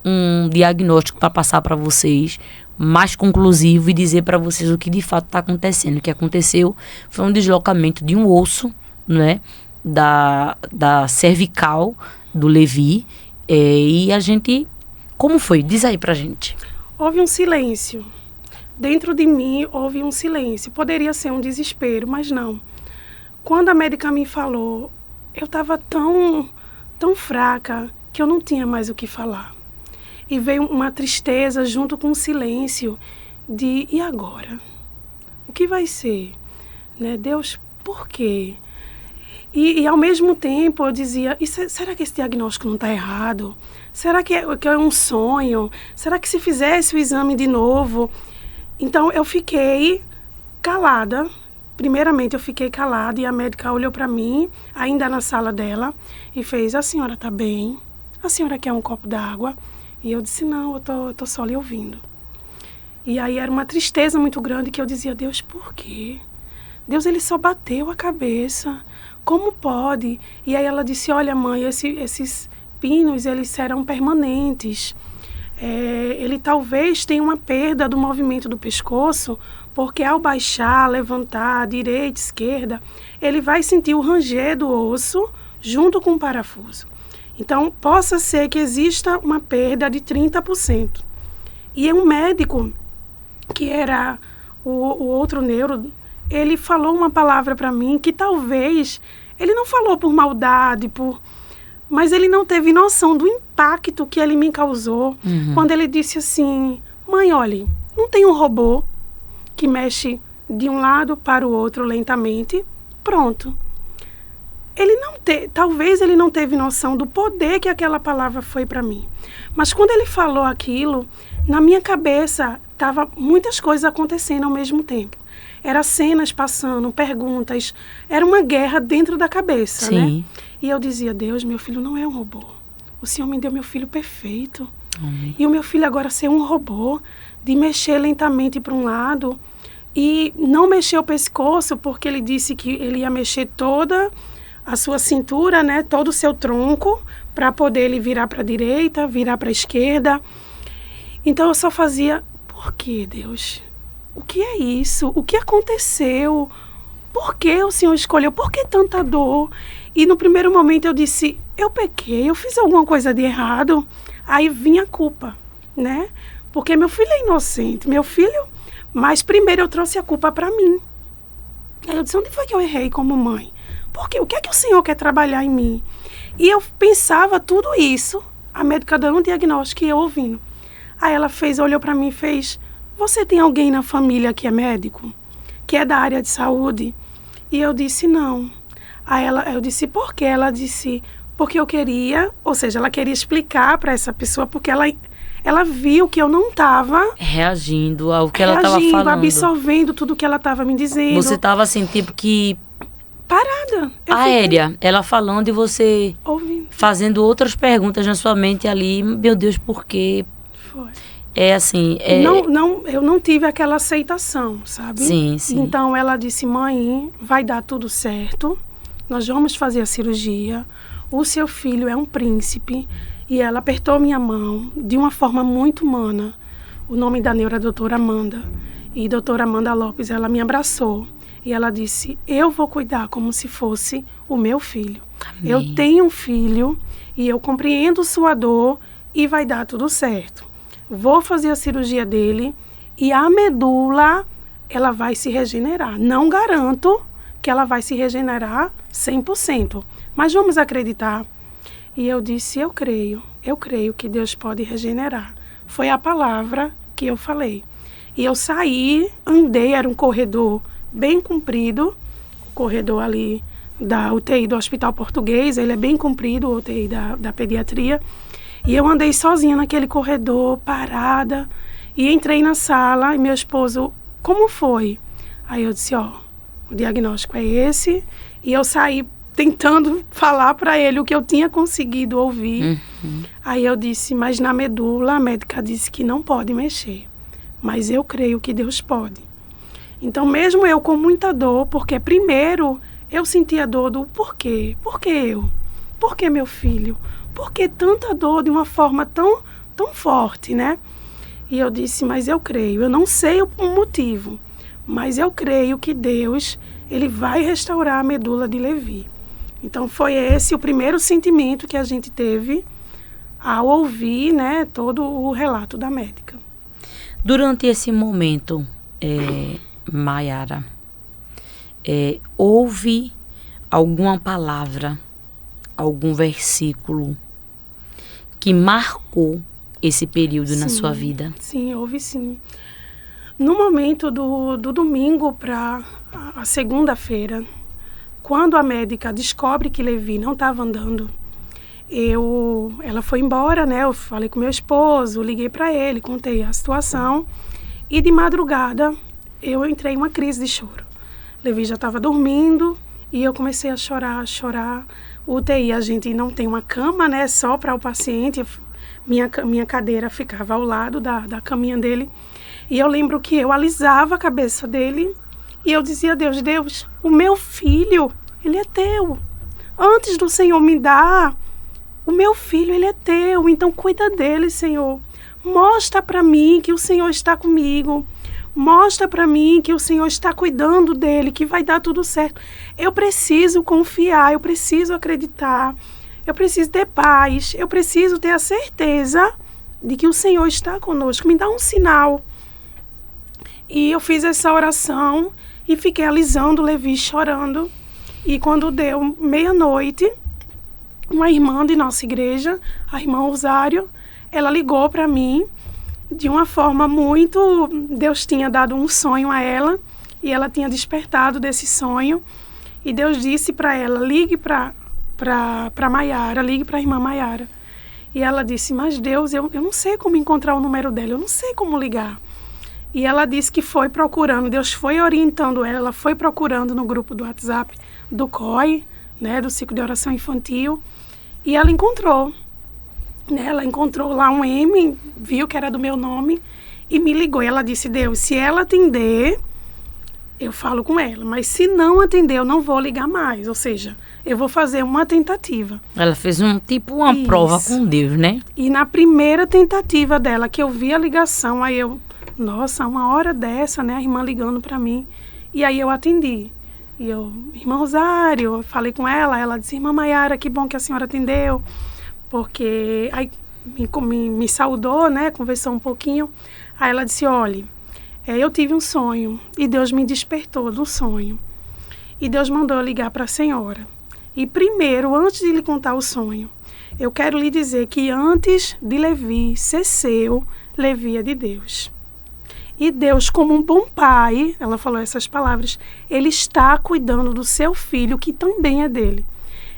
S2: um diagnóstico para passar para vocês, mais conclusivo, e dizer para vocês o que de fato está acontecendo. O que aconteceu foi um deslocamento de um osso, né, da cervical do Levi, e a gente... Como foi? Diz aí pra gente.
S1: Houve um silêncio. Dentro de mim houve um silêncio. Poderia ser um desespero, mas não. Quando a médica me falou, eu estava tão fraca que eu não tinha mais o que falar. E veio uma tristeza junto com um silêncio de: e agora? O que vai ser? Né? Deus, por quê? E ao mesmo tempo eu dizia, será que esse diagnóstico não está errado? Será que é um sonho? Será que se fizesse o exame de novo? Então eu fiquei calada. Primeiramente eu fiquei calada e a médica olhou para mim, ainda na sala dela, e fez, a senhora está bem? A senhora quer um copo d'água? E eu disse, não, eu tô só lhe ouvindo. E aí era uma tristeza muito grande que eu dizia, Deus, por quê? Deus, ele só bateu a cabeça. Como pode? E aí ela disse, olha, mãe, esses pinos, eles serão permanentes. Ele talvez tenha uma perda do movimento do pescoço, porque ao baixar, levantar, direita, esquerda, ele vai sentir o ranger do osso junto com o parafuso. Então, possa ser que exista uma perda de 30%. E um médico, que era o outro neuro, ele falou uma palavra para mim que talvez, ele não falou por maldade, mas ele não teve noção do impacto que ele me causou quando ele disse assim, mãe, olha, não tem um robô que mexe de um lado para o outro lentamente, pronto. Talvez ele não teve noção do poder que aquela palavra foi para mim. Mas quando ele falou aquilo, na minha cabeça tava muitas coisas acontecendo ao mesmo tempo. Eram cenas passando, perguntas, era uma guerra dentro da cabeça,
S2: Sim.
S1: né? E eu dizia, Deus, meu filho não é um robô. O Senhor me deu meu filho perfeito.
S2: Amém.
S1: E o meu filho agora ser um robô, de mexer lentamente para um lado e não mexer o pescoço, porque ele disse que ele ia mexer toda a sua cintura, né, todo o seu tronco, para poder ele virar para a direita, virar para a esquerda. Então eu só fazia, por que, Deus? O que é isso? O que aconteceu? Por que o Senhor escolheu? Por que tanta dor? E no primeiro momento eu disse, eu pequei, eu fiz alguma coisa de errado. Aí vinha a culpa, né? Porque meu filho é inocente, meu filho... Mas primeiro eu trouxe a culpa para mim. Aí eu disse, onde foi que eu errei como mãe? Porque o que é que o Senhor quer trabalhar em mim? E eu pensava tudo isso, a médica dando um diagnóstico e eu ouvindo. Aí ela olhou para mim e fez, você tem alguém na família que é médico? Que é da área de saúde? E eu disse, não. Aí eu disse, por quê? Ela disse, porque eu queria, ou seja, ela queria explicar para essa pessoa, porque ela viu que eu não estava
S2: reagindo ao que ela estava falando.
S1: Absorvendo tudo que ela estava me dizendo.
S2: Você estava assim, tipo que...
S1: parada.
S2: Aérea. Ela falando e você
S1: ouvindo,
S2: fazendo outras perguntas na sua mente ali. Meu Deus, por quê?
S1: Foi.
S2: É assim...
S1: eu não tive aquela aceitação, sabe?
S2: Sim, sim.
S1: Então ela disse, mãe, vai dar tudo certo. Nós vamos fazer a cirurgia. O seu filho é um príncipe. E ela apertou minha mão de uma forma muito humana. O nome da neura é doutora Amanda. E doutora Amanda Lopes, ela me abraçou. E ela disse, eu vou cuidar como se fosse o meu filho. Amém. Eu tenho um filho e eu compreendo sua dor e vai dar tudo certo. Vou fazer a cirurgia dele e a medula, ela vai se regenerar. Não garanto que ela vai se regenerar 100%, mas vamos acreditar. E eu disse, eu creio que Deus pode regenerar. Foi a palavra que eu falei. E eu saí, andei, era um corredor bem comprido, o corredor ali da UTI do Hospital Português, ele é bem comprido, o UTI da pediatria. E eu andei sozinha naquele corredor, parada, e entrei na sala, e meu esposo, como foi? Aí eu disse, o diagnóstico é esse, e eu saí tentando falar para ele o que eu tinha conseguido ouvir. Aí eu disse, mas na medula a médica disse que não pode mexer. Mas eu creio que Deus pode. Então mesmo eu com muita dor, porque primeiro eu sentia dor do porquê? Por que eu? Por que meu filho? Por que tanta dor de uma forma tão forte, né? E eu disse, mas eu creio. Eu não sei o motivo, mas eu creio que Deus, ele vai restaurar a medula de Levi. Então foi esse o primeiro sentimento que a gente teve ao ouvir, né, todo o relato da médica.
S2: Durante esse momento, Maiara, houve alguma palavra, algum versículo que marcou esse período na sua vida?
S1: Sim, houve sim. No momento do domingo para a segunda-feira, quando a médica descobre que Levi não estava andando, ela foi embora, né? Eu falei com meu esposo, liguei para ele, contei a situação. E de madrugada, eu entrei em uma crise de choro. Levi já estava dormindo e eu comecei a chorar. O UTI, a gente não tem uma cama, né? Só para o paciente. Minha cadeira ficava ao lado da caminha dele. E eu lembro que eu alisava a cabeça dele e eu dizia a Deus, Deus, o meu filho, ele é teu. Antes do Senhor me dar, o meu filho, ele é teu. Então cuida dele, Senhor. Mostra para mim que o Senhor está comigo. Mostra para mim que o Senhor está cuidando dele, que vai dar tudo certo. Eu preciso confiar, eu preciso acreditar, eu preciso ter paz, eu preciso ter a certeza de que o Senhor está conosco. Me dá um sinal. E eu fiz essa oração e fiquei alisando o Levi, chorando. E quando deu meia-noite, uma irmã de nossa igreja, a irmã Rosário, ela ligou para mim de uma forma muito... Deus tinha dado um sonho a ela e ela tinha despertado desse sonho. E Deus disse para ela, ligue para Maiara, ligue para a irmã Maiara. E ela disse, mas Deus, eu não sei como encontrar o número dela, eu não sei como ligar. E ela disse que foi procurando, Deus foi orientando ela foi procurando no grupo do WhatsApp do COI, né, do Ciclo de Oração Infantil, e ela encontrou. Ela encontrou lá um M, viu que era do meu nome e me ligou. E ela disse, Deus, se ela atender, eu falo com ela. Mas se não atender, eu não vou ligar mais. Ou seja, eu vou fazer uma tentativa.
S2: Ela fez uma prova com Deus, né?
S1: E na primeira tentativa dela, que eu vi a ligação, aí eu... Nossa, uma hora dessa, né? A irmã ligando para mim. E aí eu atendi. E eu, irmã Rosário, falei com ela disse, irmã Maiara, que bom que a senhora atendeu. Porque aí me saudou, né? Conversou um pouquinho. Aí ela disse, olha, eu tive um sonho e Deus me despertou do sonho. E Deus mandou eu ligar para a senhora. E primeiro, antes de lhe contar o sonho, eu quero lhe dizer que antes de Levi ser seu, Levi é de Deus. E Deus, como um bom pai, ela falou essas palavras, ele está cuidando do seu filho, que também é dele.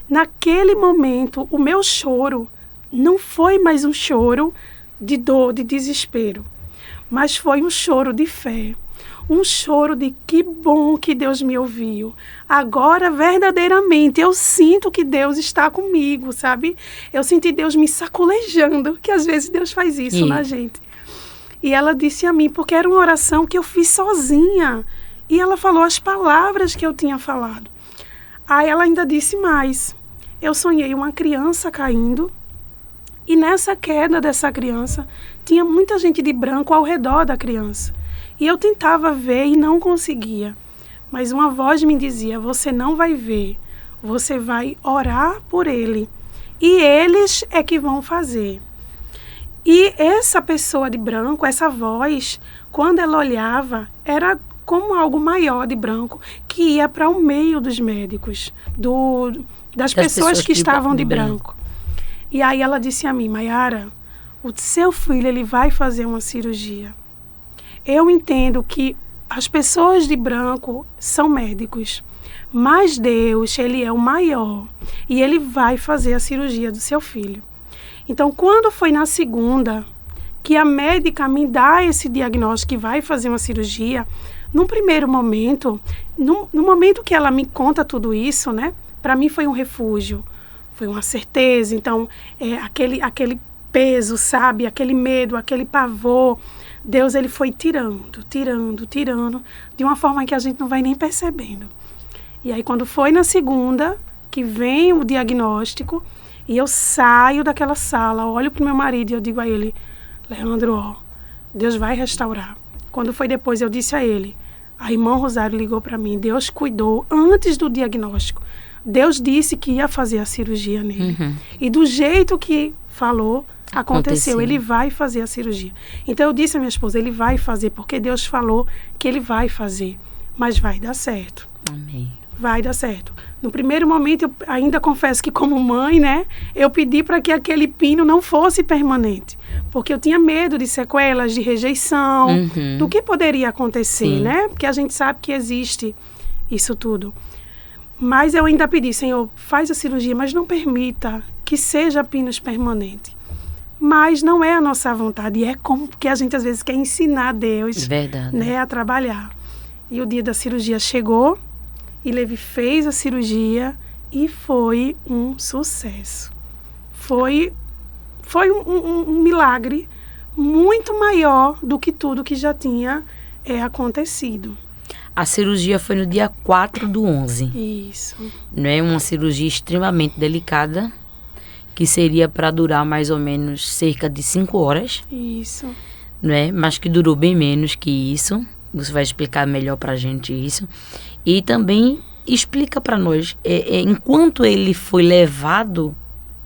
S1: Naquele momento, o meu choro não foi mais um choro de dor, de desespero, mas foi um choro de fé, um choro de que bom que Deus me ouviu. Agora, verdadeiramente, eu sinto que Deus está comigo, sabe? Eu senti Deus me sacolejando, que às vezes Deus faz isso na gente. E ela disse a mim, porque era uma oração que eu fiz sozinha. E ela falou as palavras que eu tinha falado. Aí ela ainda disse mais. Eu sonhei uma criança caindo. E nessa queda dessa criança, tinha muita gente de branco ao redor da criança. E eu tentava ver e não conseguia. Mas uma voz me dizia, você não vai ver. Você vai orar por ele. E eles é que vão fazer. E essa pessoa de branco, essa voz, quando ela olhava, era como algo maior de branco, que ia para o meio dos médicos, das pessoas que estavam de branco. E aí ela disse a mim, Maiara, o seu filho ele vai fazer uma cirurgia. Eu entendo que as pessoas de branco são médicos, mas Deus, ele é o maior e ele vai fazer a cirurgia do seu filho. Então, quando foi na segunda que a médica me dá esse diagnóstico que vai fazer uma cirurgia, num primeiro momento, no momento que ela me conta tudo isso, né? Para mim foi um refúgio, foi uma certeza. Então, aquele peso, sabe? Aquele medo, aquele pavor, Deus ele foi tirando, de uma forma que a gente não vai nem percebendo. E aí, quando foi na segunda, que vem o diagnóstico, e eu saio daquela sala, olho para o meu marido e eu digo a ele, Leandro, ó, Deus vai restaurar. Quando foi depois, eu disse a ele, a irmã Rosário ligou para mim, Deus cuidou antes do diagnóstico. Deus disse que ia fazer a cirurgia nele. Uhum. E do jeito que falou, aconteceu. Ele vai fazer a cirurgia. Então eu disse à minha esposa, ele vai fazer, porque Deus falou que ele vai fazer. Mas vai dar certo.
S2: Amém.
S1: vai dar certo. No primeiro momento, eu ainda confesso que como mãe, né, eu pedi para que aquele pino não fosse permanente, porque eu tinha medo de sequelas, de rejeição, do que poderia acontecer, né? Porque a gente sabe que existe isso tudo. Mas eu ainda pedi, Senhor, faz a cirurgia, mas não permita que seja pinos permanente. Mas não é a nossa vontade, é como que a gente às vezes quer ensinar Deus, né, a trabalhar. E o dia da cirurgia chegou, e Levi fez a cirurgia e foi um sucesso. Foi um milagre muito maior do que tudo que já tinha acontecido.
S2: A cirurgia foi no dia 4/11.
S1: Isso.
S2: Não é uma cirurgia extremamente delicada, que seria para durar mais ou menos cerca de 5 horas.
S1: Isso.
S2: Não é? Mas que durou bem menos que isso. Você vai explicar melhor para a gente isso. E também explica para nós, enquanto ele foi levado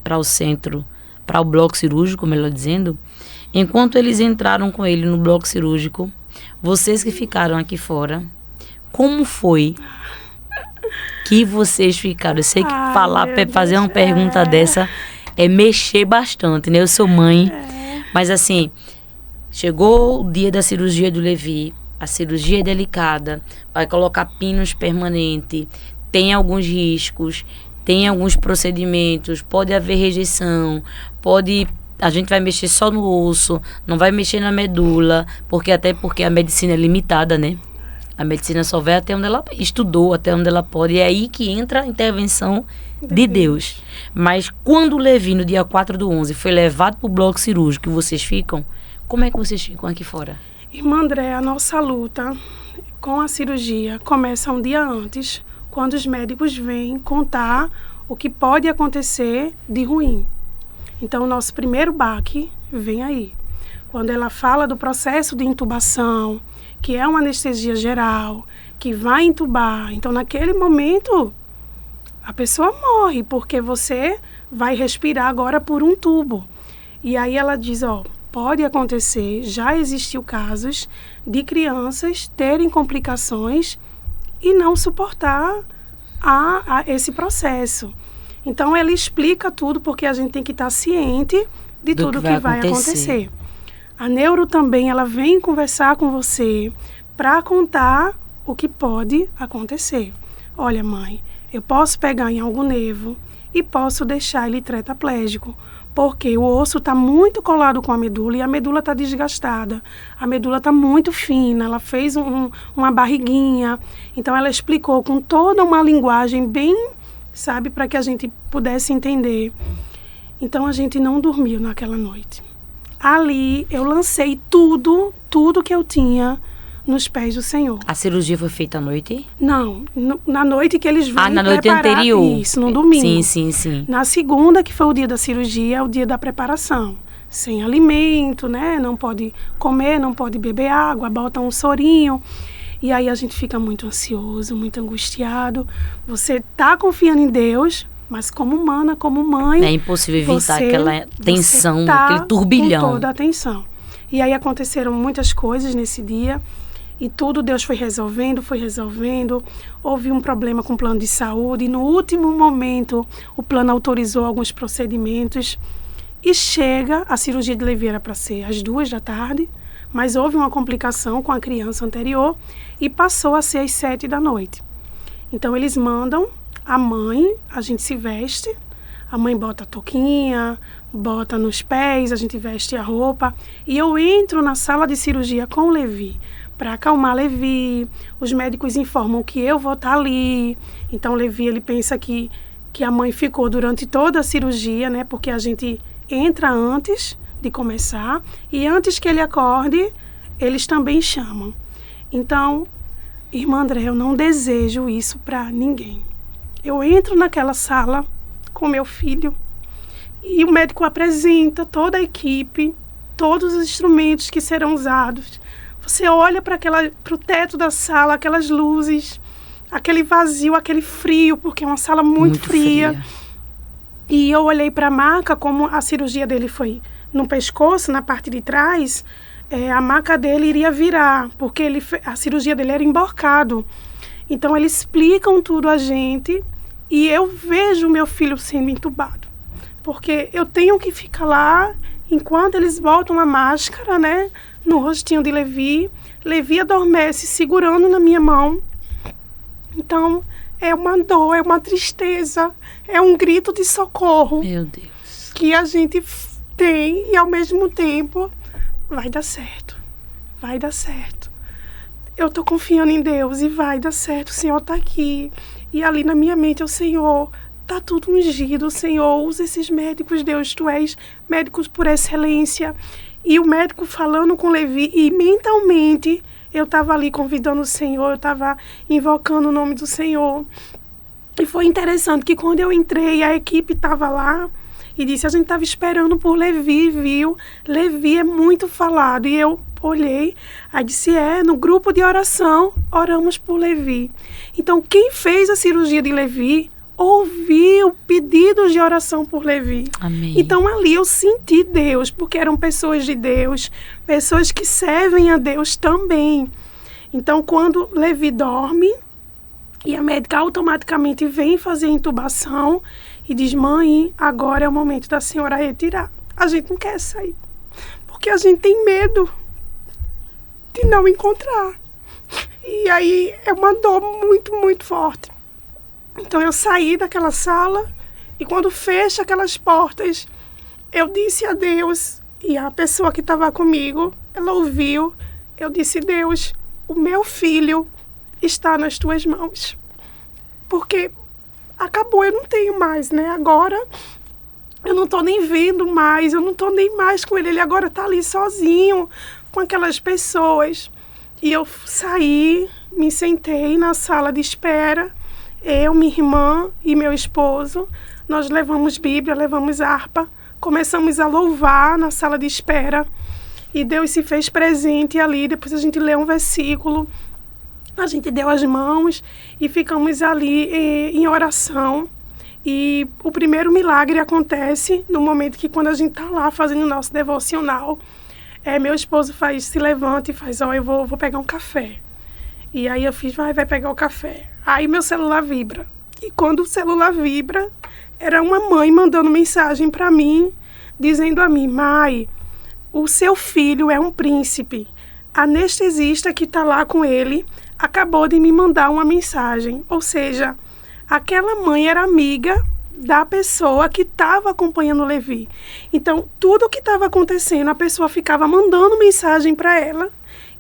S2: para o centro, para o bloco cirúrgico, melhor dizendo, enquanto eles entraram com ele no bloco cirúrgico, vocês que ficaram aqui fora, como foi que vocês ficaram? Eu sei que fazer uma pergunta dessa é mexer bastante, né? Eu sou mãe, mas assim, chegou o dia da cirurgia do Levi, a cirurgia é delicada, vai colocar pinos permanentes, tem alguns riscos, tem alguns procedimentos, pode haver rejeição, a gente vai mexer só no osso, não vai mexer na medula, até porque a medicina é limitada, né? A medicina só vai até onde ela estudou, até onde ela pode, e é aí que entra a intervenção de Deus. Mas quando o Levi, no dia 4/11, foi levado para o bloco cirúrgico, e vocês ficam, como é que vocês ficam aqui fora?
S1: Irmã André, a nossa luta com a cirurgia começa um dia antes, quando os médicos vêm contar o que pode acontecer de ruim. Então, o nosso primeiro baque vem aí. Quando ela fala do processo de intubação, que é uma anestesia geral, que vai intubar. Então, naquele momento, a pessoa morre, porque você vai respirar agora por um tubo. E aí ela diz, pode acontecer, já existiu casos de crianças terem complicações e não suportar a esse processo. Então, ela explica tudo, porque a gente tem que estar ciente de tudo que vai acontecer. A neuro também, ela vem conversar com você para contar o que pode acontecer. Olha, mãe, eu posso pegar em algum nervo e posso deixar ele tetraplégico, porque o osso está muito colado com a medula e a medula está desgastada. A medula está muito fina, ela fez uma barriguinha. Então, ela explicou com toda uma linguagem bem, para que a gente pudesse entender. Então, a gente não dormiu naquela noite. Ali, eu lancei tudo que eu tinha nos pés do Senhor.
S2: A cirurgia foi feita à noite?
S1: Não, na noite que eles vêm
S2: na noite anterior.
S1: Isso, no domingo.
S2: Sim.
S1: Na segunda, que foi o dia da cirurgia, é o dia da preparação. Sem alimento, né? Não pode comer, não pode beber água, bota um sorinho. E aí a gente fica muito ansioso, muito angustiado. Você tá confiando em Deus, mas como humana, como mãe...
S2: É impossível evitar aquela tensão, aquele turbilhão.
S1: Com toda a tensão. E aí aconteceram muitas coisas nesse dia. E tudo Deus foi resolvendo. Houve um problema com o plano de saúde. E no último momento, o plano autorizou alguns procedimentos. E chega, a cirurgia de Levi era para ser às 14h, mas houve uma complicação com a criança anterior e passou a ser às 19h. Então, eles mandam a mãe, a gente se veste, a mãe bota a touquinha, bota nos pés, a gente veste a roupa. E eu entro na sala de cirurgia com o Levi, para acalmar Levi. Os médicos informam que eu vou estar ali. Então, Levi, ele pensa que a mãe ficou durante toda a cirurgia, né? Porque a gente entra antes de começar e antes que ele acorde, eles também chamam. Então, irmã André, eu não desejo isso para ninguém. Eu entro naquela sala com meu filho e o médico apresenta toda a equipe, todos os instrumentos que serão usados. Você olha para o teto da sala, aquelas luzes, aquele vazio, aquele frio, porque é uma sala muito fria. E eu olhei para a maca, como a cirurgia dele foi no pescoço, na parte de trás, a maca dele iria virar, porque a cirurgia dele era emborcado. Então, eles explicam tudo a gente e eu vejo meu filho sendo entubado. Porque eu tenho que ficar lá enquanto eles botam a máscara, né, no rostinho de Levi. Levi adormece segurando na minha mão. Então, é uma dor, é uma tristeza, é um grito de socorro.
S2: Meu Deus.
S1: Que a gente tem e, ao mesmo tempo, vai dar certo. Vai dar certo. Eu estou confiando em Deus e vai dar certo. O Senhor está aqui. E ali na minha mente, o Senhor, está tudo ungido. O Senhor, usa esses médicos, Deus, tu és médicos por excelência. E o médico falando com Levi, e mentalmente eu estava ali convidando o Senhor, eu estava invocando o nome do Senhor. E foi interessante que quando eu entrei, a equipe estava lá e disse, a gente estava esperando por Levi, viu? Levi é muito falado. E eu olhei, aí disse, no grupo de oração, oramos por Levi. Então, quem fez a cirurgia de Levi ouviu pedidos de oração por Levi.
S2: Amém.
S1: Então, ali eu senti Deus, porque eram pessoas de Deus, pessoas que servem a Deus também. Então, quando Levi dorme, e a médica automaticamente vem fazer a intubação e diz, mãe, agora é o momento da senhora retirar. A gente não quer sair, porque a gente tem medo de não encontrar. E aí é uma dor muito, muito forte. Então eu saí daquela sala e quando fecha aquelas portas, eu disse a Deus, e a pessoa que estava comigo, ela ouviu, eu disse, Deus, o meu filho está nas tuas mãos. Porque acabou, eu não tenho mais, né? Agora eu não estou nem vendo mais, eu não estou nem mais com ele. Ele agora está ali sozinho com aquelas pessoas. E eu saí, me sentei na sala de espera, eu, minha irmã e meu esposo. Nós levamos Bíblia, levamos harpa, começamos a louvar na sala de espera. E Deus se fez presente ali, depois a gente leu um versículo. A gente deu as mãos e ficamos ali em oração. E o primeiro milagre acontece no momento que quando a gente está lá fazendo o nosso devocional, meu esposo se levanta e faz, eu vou pegar um café. E aí eu fiz, vai pegar o café. Aí meu celular vibra. E quando o celular vibra, era uma mãe mandando mensagem para mim, dizendo a mim, Mai, o seu filho é um príncipe. A anestesista que está lá com ele acabou de me mandar uma mensagem. Ou seja, aquela mãe era amiga da pessoa que estava acompanhando o Levi. Então, tudo o que estava acontecendo, a pessoa ficava mandando mensagem para ela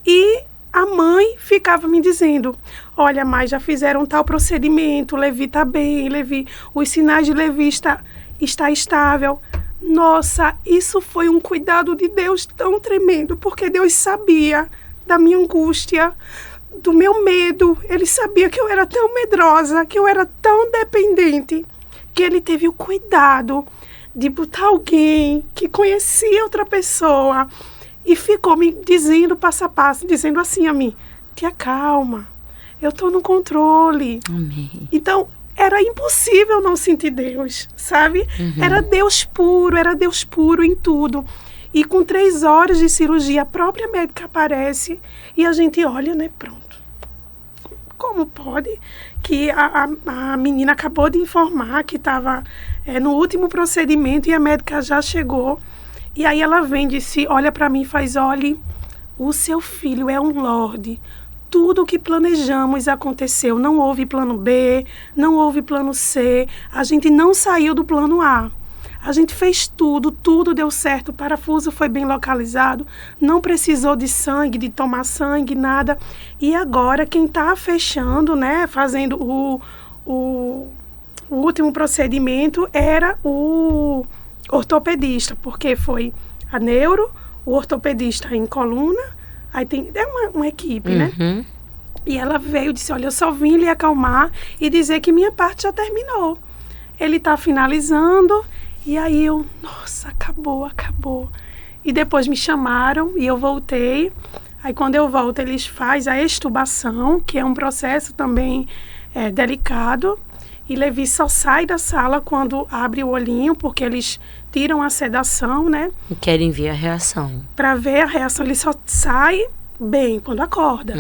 S1: e a mãe ficava me dizendo, olha, mas já fizeram tal procedimento, o Levi está bem, Levi, os sinais de Levi está estável. Nossa, isso foi um cuidado de Deus tão tremendo, porque Deus sabia da minha angústia, do meu medo. Ele sabia que eu era tão medrosa, que eu era tão dependente, que ele teve o cuidado de botar alguém que conhecia outra pessoa e ficou me dizendo passo a passo, dizendo assim a mim, te acalma, eu estou no controle.
S2: Amém.
S1: Então, era impossível não sentir Deus, sabe? Era Deus puro em tudo. E com 3 horas de cirurgia, a própria médica aparece e a gente olha, né, pronto. Como pode que a menina acabou de informar que estava no último procedimento e a médica já chegou. E aí ela vem e disse, olha para mim e faz, olhe, o seu filho é um lorde. Tudo o que planejamos aconteceu. Não houve plano B, não houve plano C. A gente não saiu do plano A. A gente fez tudo deu certo. O parafuso foi bem localizado. Não precisou de sangue, de tomar sangue, nada. E agora quem está fechando, né, fazendo o último procedimento era o ortopedista, porque foi a neuro, o ortopedista em coluna, aí tem uma equipe, né? E ela veio e disse, olha, eu só vim lhe acalmar e dizer que minha parte já terminou. Ele está finalizando, e aí eu, nossa, acabou. E depois me chamaram e eu voltei. Aí quando eu volto, eles fazem a extubação, que é um processo também delicado. E Levi só sai da sala quando abre o olhinho, porque eles tiram a sedação, né?
S2: E querem ver a reação.
S1: Para ver a reação, ele só sai bem quando acorda.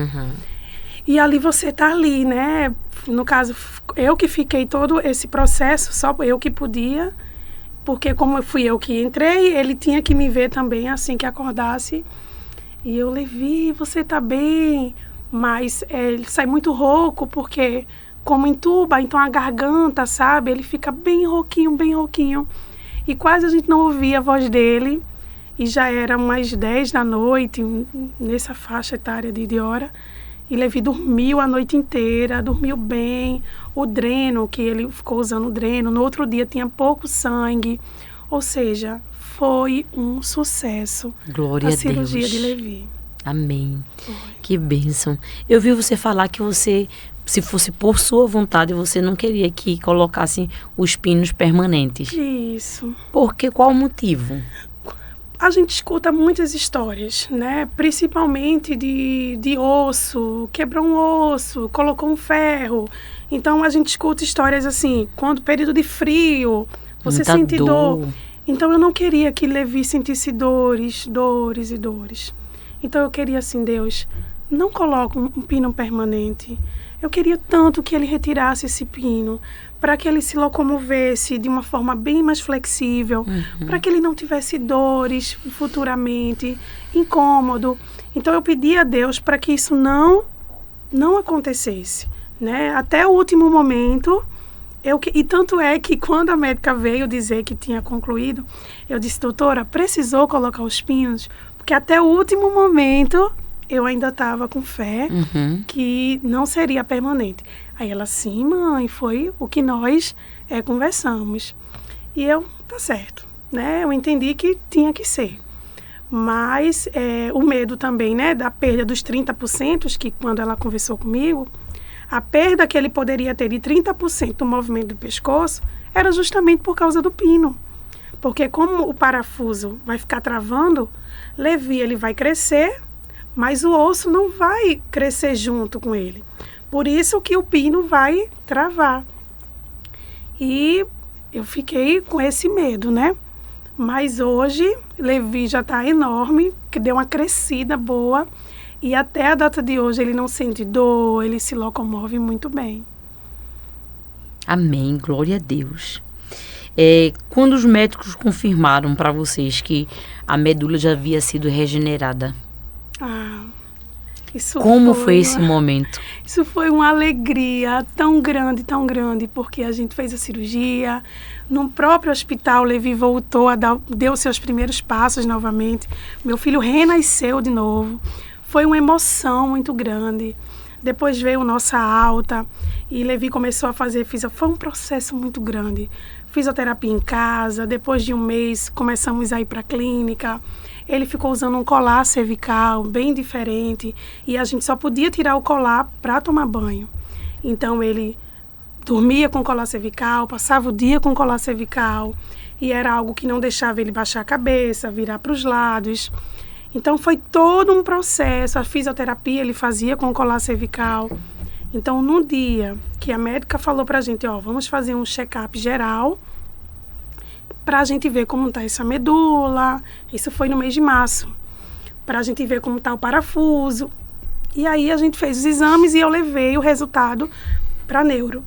S1: E ali você tá ali, né? No caso, eu que fiquei todo esse processo, só eu que podia, porque como fui eu que entrei, ele tinha que me ver também assim que acordasse. E eu, Levi, você tá bem? Mas ele sai muito rouco, porque como entuba, então a garganta, sabe? Ele fica bem rouquinho, bem rouquinho. E quase a gente não ouvia a voz dele. E já era umas 10 da noite, nessa faixa etária de hora. E Levi dormiu a noite inteira, dormiu bem. O dreno, que ele ficou usando o dreno, no outro dia tinha pouco sangue. Ou seja, foi um sucesso.
S2: Glória a Deus.
S1: A cirurgia de Levi.
S2: Amém.
S1: Foi.
S2: Que bênção. Eu vi você falar que você, se fosse por sua vontade, você não queria que colocassem os pinos permanentes.
S1: Isso.
S2: Por que? Qual o motivo?
S1: A gente escuta muitas histórias, né? Principalmente de osso, quebrou um osso, colocou um ferro. Então a gente escuta histórias assim, quando período de frio, você
S2: Muita
S1: sente
S2: dor.
S1: dor. Então eu não queria que Levi sentisse dores e dores. Então eu queria assim, Deus, não coloca um pino permanente. Eu queria tanto que ele retirasse esse pino, para que ele se locomovesse de uma forma bem mais flexível, para que ele não tivesse dores futuramente, incômodo. Então eu pedi a Deus para que isso não acontecesse, né? Até o último momento. E tanto é que quando a médica veio dizer que tinha concluído, eu disse, doutora, precisou colocar os pinos? Porque até o último momento eu ainda estava com fé que não seria permanente. Aí ela, sim, mãe, foi o que nós conversamos. E eu, tá certo, né? Eu entendi que tinha que ser. Mas o medo também, né, da perda dos 30%, que quando ela conversou comigo, a perda que ele poderia ter de 30% do movimento do pescoço era justamente por causa do pino. Porque como o parafuso vai ficar travando, Levi ele vai crescer, mas o osso não vai crescer junto com ele. Por isso que o pino vai travar. E eu fiquei com esse medo, né? Mas hoje, Levi já está enorme, que deu uma crescida boa. E até a data de hoje ele não sente dor, ele se locomove muito bem.
S2: Amém, glória a Deus. Quando os médicos confirmaram para vocês que a medula já havia sido regenerada, como foi esse momento?
S1: Isso foi uma alegria tão grande, porque a gente fez a cirurgia. No próprio hospital, Levi voltou deu seus primeiros passos novamente. Meu filho renasceu de novo. Foi uma emoção muito grande. Depois veio nossa alta e Levi começou a fazer foi um processo muito grande. Fisioterapia em casa, depois de um mês começamos a ir para a clínica. Ele ficou usando um colar cervical bem diferente e a gente só podia tirar o colar para tomar banho. Então ele dormia com colar cervical, passava o dia com colar cervical e era algo que não deixava ele baixar a cabeça, virar para os lados. Então foi todo um processo, a fisioterapia ele fazia com colar cervical. Então no dia que a médica falou pra gente, vamos fazer um check-up geral pra gente ver como tá essa medula, isso foi no mês de março, pra gente ver como tá o parafuso. E aí a gente fez os exames e eu levei o resultado pra neuro.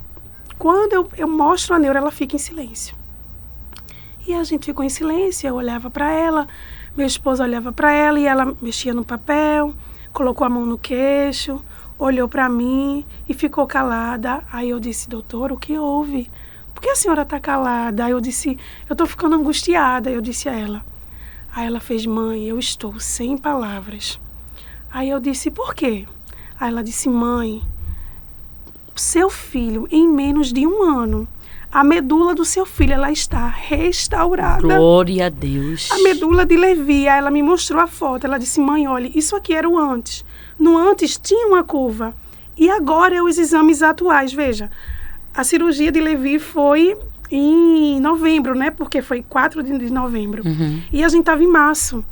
S1: Quando eu mostro a neuro, ela fica em silêncio. E a gente ficou em silêncio, eu olhava pra ela, meu esposo olhava para ela e ela mexia no papel, colocou a mão no queixo, olhou para mim e ficou calada. Aí eu disse, doutor, o que houve? Por que a senhora está calada? Aí eu disse, eu estou ficando angustiada, eu disse a ela. Aí ela fez, mãe, eu estou sem palavras. Aí eu disse, por quê? Aí ela disse, mãe, seu filho, em menos de 1 ano, a medula do seu filho, ela está restaurada.
S2: Glória a Deus.
S1: A medula de Levi, ela me mostrou a foto. Ela disse, mãe, olha, isso aqui era o antes. No antes tinha uma curva. E agora é os exames atuais. Veja, a cirurgia de Levi foi em novembro, né? Porque foi 4 de novembro. E a gente estava em março.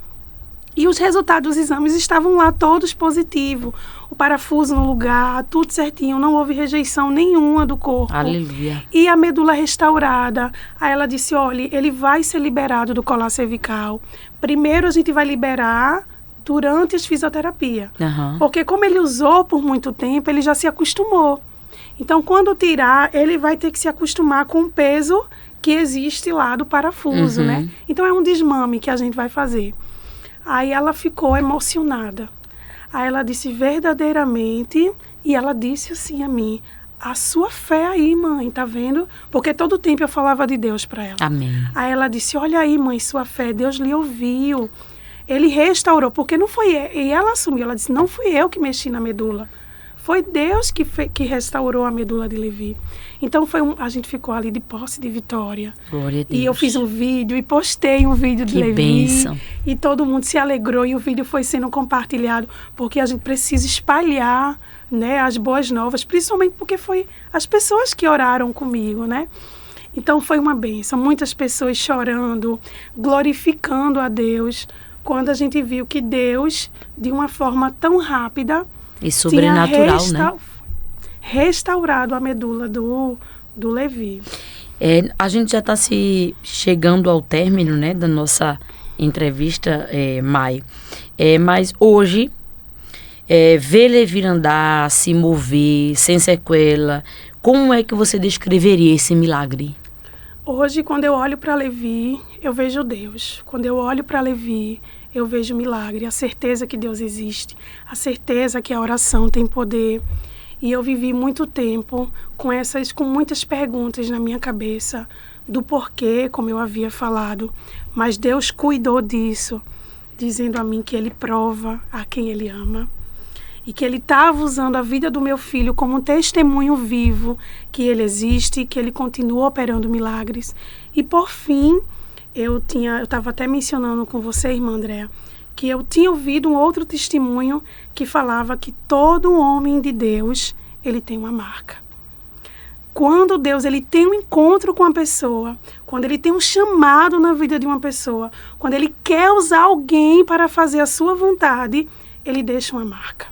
S1: E os resultados dos exames estavam lá, todos positivos. O parafuso no lugar, tudo certinho. Não houve rejeição nenhuma do corpo.
S2: Aleluia.
S1: E a medula restaurada. Aí ela disse, olha, ele vai ser liberado do colar cervical. Primeiro a gente vai liberar durante as fisioterapias.
S2: Aham.
S1: Porque como ele usou por muito tempo, ele já se acostumou. Então, quando tirar, ele vai ter que se acostumar com o peso que existe lá do parafuso, né? Então, é um desmame que a gente vai fazer. Aí ela ficou emocionada. Aí ela disse verdadeiramente, e ela disse assim a mim, a sua fé aí, mãe, tá vendo? Porque todo tempo eu falava de Deus para ela.
S2: Amém.
S1: Aí ela disse, olha aí, mãe, sua fé, Deus lhe ouviu. Ele restaurou, porque não foi... E ela assumiu, ela disse, não fui eu que mexi na medula. Foi Deus que restaurou a medula de Levi. Então, a gente ficou ali de posse de vitória.
S2: Glória a Deus.
S1: E eu fiz um vídeo e postei um vídeo de
S2: Que
S1: Levi.
S2: bênção.
S1: E todo mundo se alegrou e o vídeo foi sendo compartilhado. Porque a gente precisa espalhar, né, as boas novas. Principalmente porque foi as pessoas que oraram comigo, né? Então, foi uma bênção. Muitas pessoas chorando, glorificando a Deus. Quando a gente viu que Deus, de uma forma tão rápida...
S2: E sobrenatural, né?
S1: Restaurado a medula do Levi.
S2: A gente já está se chegando ao término, né, da nossa entrevista, Mai. Mas hoje, ver Levi andar, se mover, sem sequela, como é que você descreveria esse milagre?
S1: Hoje, quando eu olho para Levi, eu vejo Deus. Quando eu olho para Levi, eu vejo milagre, a certeza que Deus existe, a certeza que a oração tem poder. E eu vivi muito tempo com muitas perguntas na minha cabeça do porquê, como eu havia falado. Mas Deus cuidou disso, dizendo a mim que Ele prova a quem Ele ama. E que Ele estava usando a vida do meu filho como um testemunho vivo que Ele existe e que Ele continua operando milagres. E por fim, eu estava até mencionando com você, irmã Andréa, que eu tinha ouvido um outro testemunho que falava que todo homem de Deus, ele tem uma marca. Quando Deus ele tem um encontro com a pessoa, quando ele tem um chamado na vida de uma pessoa, quando ele quer usar alguém para fazer a sua vontade, ele deixa uma marca,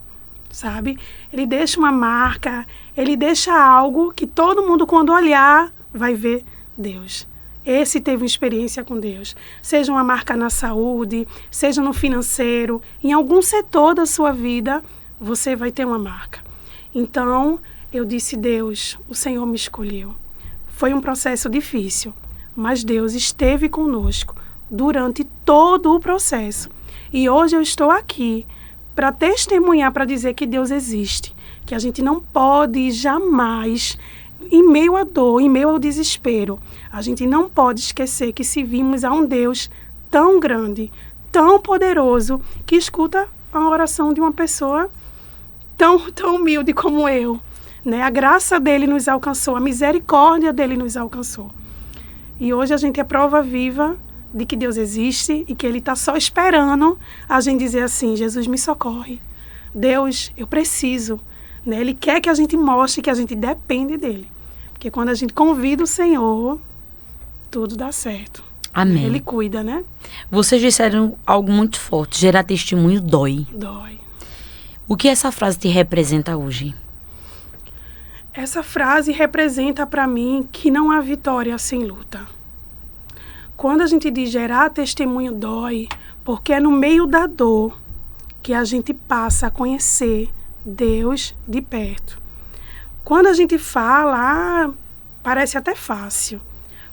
S1: sabe? Ele deixa uma marca, ele deixa algo que todo mundo, quando olhar, vai ver Deus. Esse teve uma experiência com Deus. Seja uma marca na saúde, seja no financeiro, em algum setor da sua vida, você vai ter uma marca. Então, eu disse, Deus, o Senhor me escolheu. Foi um processo difícil, mas Deus esteve conosco durante todo o processo. E hoje eu estou aqui para testemunhar, para dizer que Deus existe, que a gente não pode jamais, em meio à dor, em meio ao desespero, a gente não pode esquecer que servimos a um Deus tão grande, tão poderoso, que escuta a oração de uma pessoa tão humilde como eu, né? A graça dele nos alcançou, a misericórdia dele nos alcançou. E hoje a gente é prova viva de que Deus existe e que Ele está só esperando a gente dizer assim, Jesus me socorre, Deus, eu preciso, né? Ele quer que a gente mostre que a gente depende dele. Porque quando a gente convida o Senhor, tudo dá certo.
S2: Amém.
S1: Ele cuida, né?
S2: Vocês disseram algo muito forte, gerar testemunho dói.
S1: Dói.
S2: O que essa frase te representa hoje?
S1: Essa frase representa para mim que não há vitória sem luta. Quando a gente diz gerar testemunho dói, porque é no meio da dor que a gente passa a conhecer Deus de perto. Quando a gente fala, parece até fácil,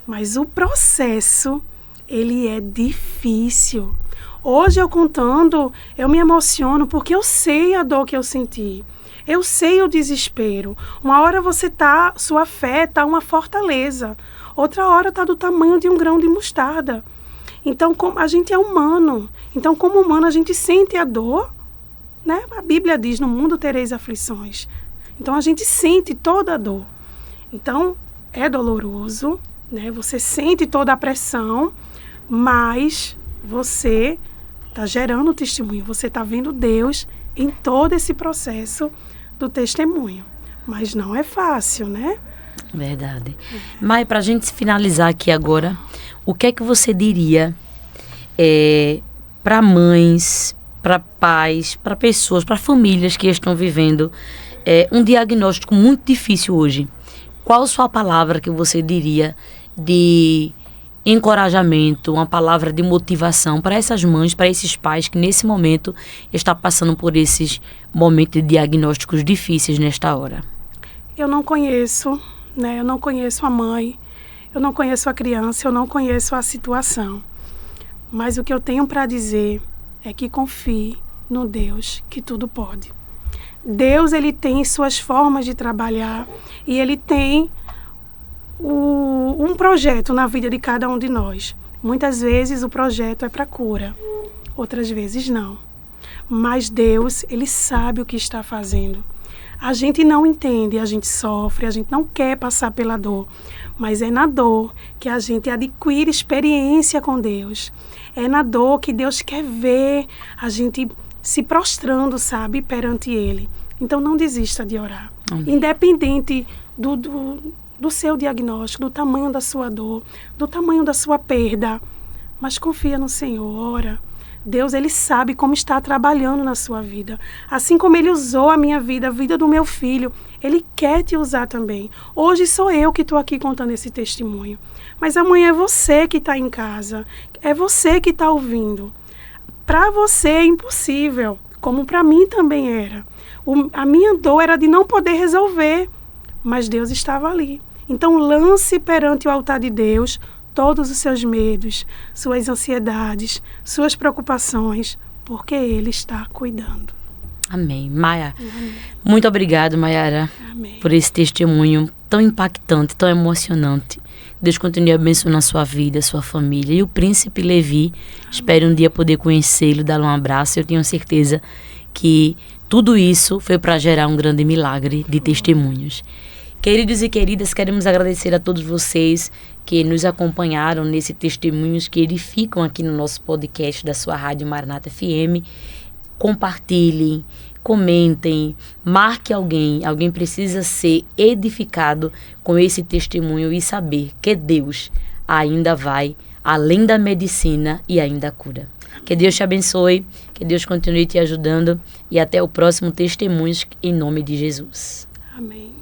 S1: mas o processo, ele é difícil. Hoje eu contando, eu me emociono porque eu sei a dor que eu senti. Eu sei o desespero. Uma hora sua fé está uma fortaleza. Outra hora está do tamanho de um grão de mostarda. Então, a gente é humano. Então, como humano, a gente sente a dor, né? A Bíblia diz, no mundo tereis aflições. Então, a gente sente toda a dor. Então, é doloroso, né? Você sente toda a pressão, mas você está gerando testemunho. Você está vendo Deus em todo esse processo do testemunho. Mas não é fácil, né?
S2: Verdade. Mai, para a gente finalizar aqui agora, o que é que você diria para mães, para pais, para pessoas, para famílias que estão vivendo um diagnóstico muito difícil hoje? Qual a sua palavra que você diria de encorajamento, uma palavra de motivação para essas mães, para esses pais que nesse momento estão passando por esses momentos de diagnósticos difíceis nesta hora?
S1: Eu não conheço, né? Eu não conheço a mãe, eu não conheço a criança, eu não conheço a situação. Mas o que eu tenho para dizer é que confie no Deus que tudo pode. Deus, ele tem suas formas de trabalhar e ele tem um projeto na vida de cada um de nós. Muitas vezes o projeto é para cura, outras vezes não. Mas Deus, ele sabe o que está fazendo. A gente não entende, a gente sofre, a gente não quer passar pela dor, mas é na dor que a gente adquire experiência com Deus. É na dor que Deus quer ver a gente se prostrando, sabe, perante Ele. Então não desista de orar. Amém. Independente do seu diagnóstico, do tamanho da sua dor, do tamanho da sua perda, mas confia no Senhor, ora. Deus, ele sabe como está trabalhando na sua vida. Assim como ele usou a minha vida, a vida do meu filho, ele quer te usar também. Hoje sou eu que estou aqui contando esse testemunho. Mas amanhã é você que está em casa. É você que está ouvindo. Para você é impossível, como para mim também era. A minha dor era de não poder resolver, mas Deus estava ali. Então lance perante o altar de Deus todos os seus medos, suas ansiedades, suas preocupações, porque Ele está cuidando.
S2: Amém. Maia, muito obrigado, Maiara, por esse testemunho tão impactante, tão emocionante. Deus continue abençoando a sua vida, a sua família. E o príncipe Levi, espero um dia poder conhecê-lo, dar-lhe um abraço. Eu tenho certeza que tudo isso foi para gerar um grande milagre de testemunhos. Queridos e queridas, queremos agradecer a todos vocês que nos acompanharam nesse testemunhos que edificam aqui no nosso podcast da sua Rádio Maranata FM. Compartilhem, comentem, marque alguém. Alguém precisa ser edificado com esse testemunho e saber que Deus ainda vai além da medicina e ainda cura. Que Deus te abençoe, que Deus continue te ajudando e até o próximo Testemunhos em nome de Jesus.
S1: Amém.